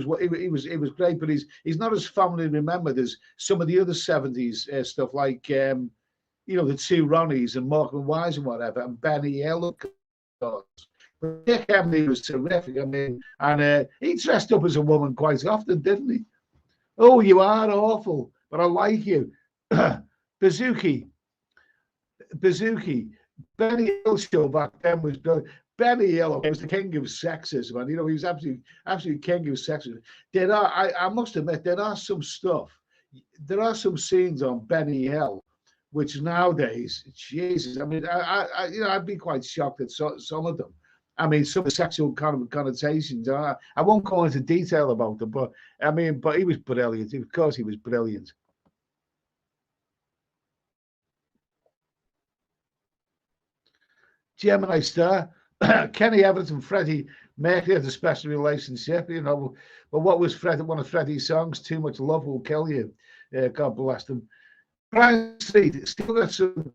Speaker 1: was great, but he's not as fondly remembered as some of the other 70s stuff, like the two Ronnies and Morecambe Wise and whatever, and Benny Hill. But Dick Emery was terrific. I mean, and he dressed up as a woman quite often, didn't he? Oh, you are awful, but I like you. Bazuki. Benny Hill show back then was good. Benny Hill was the king of sexism, and he was absolutely king of sexism. I must admit, there are some scenes on Benny Hill, which nowadays, Jesus, I mean, I'd be quite shocked at some of them. I mean, some of the sexual connotations. I won't go into detail about them, but I mean, but he was brilliant. Of course, he was brilliant. Gemini Star, Kenny Everett and Freddie Mercury had a special relationship, you know. But what was one of Freddie's songs? Too Much Love Will Kill You. God bless them. Brian Street still got some.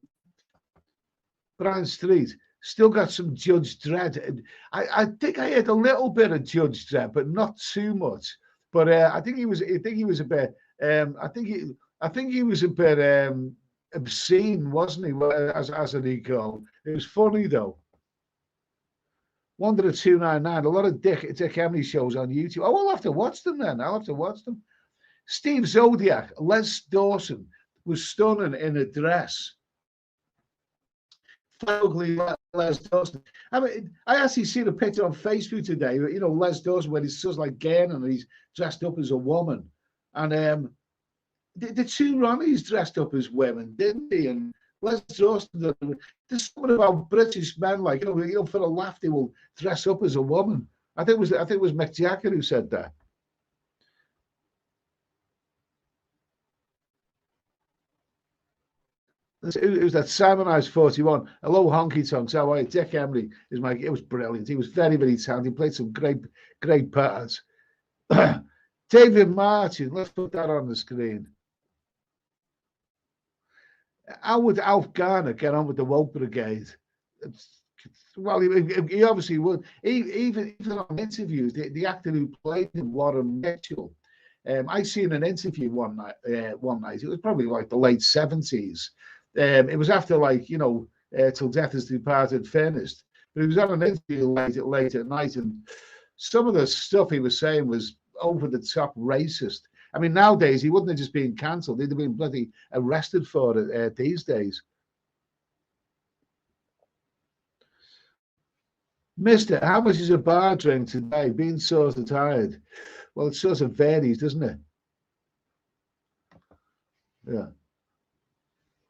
Speaker 1: Brian Street still got some Judge Dredd. I think I had a little bit of Judge Dredd, but not too much. But I think he was. I think he was a bit. I think he was a bit obscene, wasn't he? As an ego. It was funny though. Wonder at 299. A lot of Dick Emily shows on YouTube. Oh, I'll have to watch them then. I'll have to watch them. Steve Zodiac, Les Dawson was stunning in a dress. Ugly Les Dawson. I mean, I actually seen a picture on Facebook today. You know, Les Dawson when his son's like Gern and he's dressed up as a woman, and the two Ronnies dressed up as women, didn't they? And Les Dawson. There's something about British men, like you know, for a laugh they will dress up as a woman. I think it was Mick Jagger who said that. It was that Simon Eyes 41. Hello, Honky Tonks. How are you? Dick Emery is my. It was brilliant. He was very, very talented. He played some great parts. David Martin. Let's put that on the screen. How would Alf Garner get on with the Woke Brigade? Well, he obviously would. Even on interviews, the actor who played him, Warren Mitchell. I seen an interview one night. It was probably like the late 70s. It was after, like, you know, Till Death Has Departed finished. But he was on an interview late at night, and some of the stuff he was saying was over the top racist. I mean, nowadays he wouldn't have just been cancelled; he'd have been bloody arrested for it these days. Mister, how much is a bar drink today? Being sort of tired. Well, it sort of varies, doesn't it? Yeah.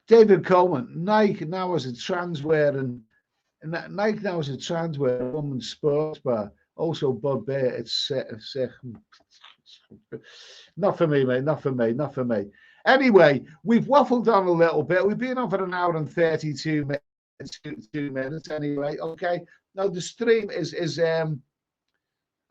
Speaker 1: David Coleman, Nike now is a transwear Nike now is a transwear women's sports bar. Also, Bob Bear. It's not for me, mate. Not for me. Not for me. Anyway, we've waffled on a little bit. We've been on for an hour and 32 minutes. Anyway, okay. Now the stream is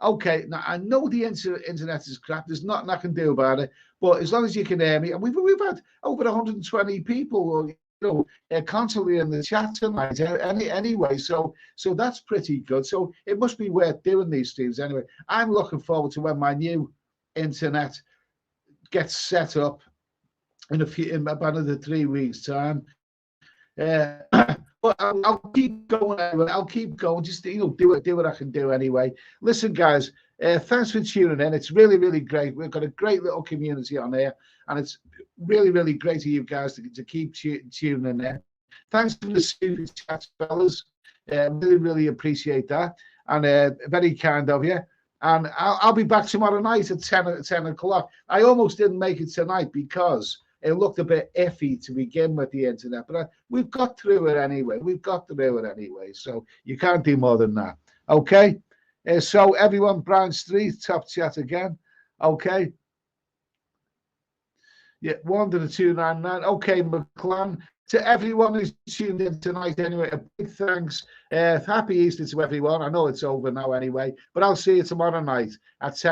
Speaker 1: okay. Now I know the internet is crap. There's nothing I can do about it. But as long as you can hear me, and we've had over 120 people, you know, constantly in the chat tonight. Anyway, so that's pretty good. So it must be worth doing these streams anyway. I'm looking forward to when my new internet gets set up in about another 3 weeks' time. But I'll keep going. I'll keep going. Just, you know, do what I can do anyway. Listen, guys, thanks for tuning in. It's really, really great. We've got a great little community on here, and it's really, really great of you guys to keep tuning in. Thanks for the super chats, fellas. Really, really appreciate that, and very kind of you. And I'll be back tomorrow night at 10 o'clock. I almost didn't make it tonight because it looked a bit iffy to begin with, the internet, but we've got through it anyway. So you can't do more than that. Okay. So everyone, Brian Street, top chat again. Okay. Yeah, 1-299. Okay, McClan. To everyone who's tuned in tonight, anyway, a big thanks. Happy Easter to everyone. I know it's over now anyway, but I'll see you tomorrow night at 10.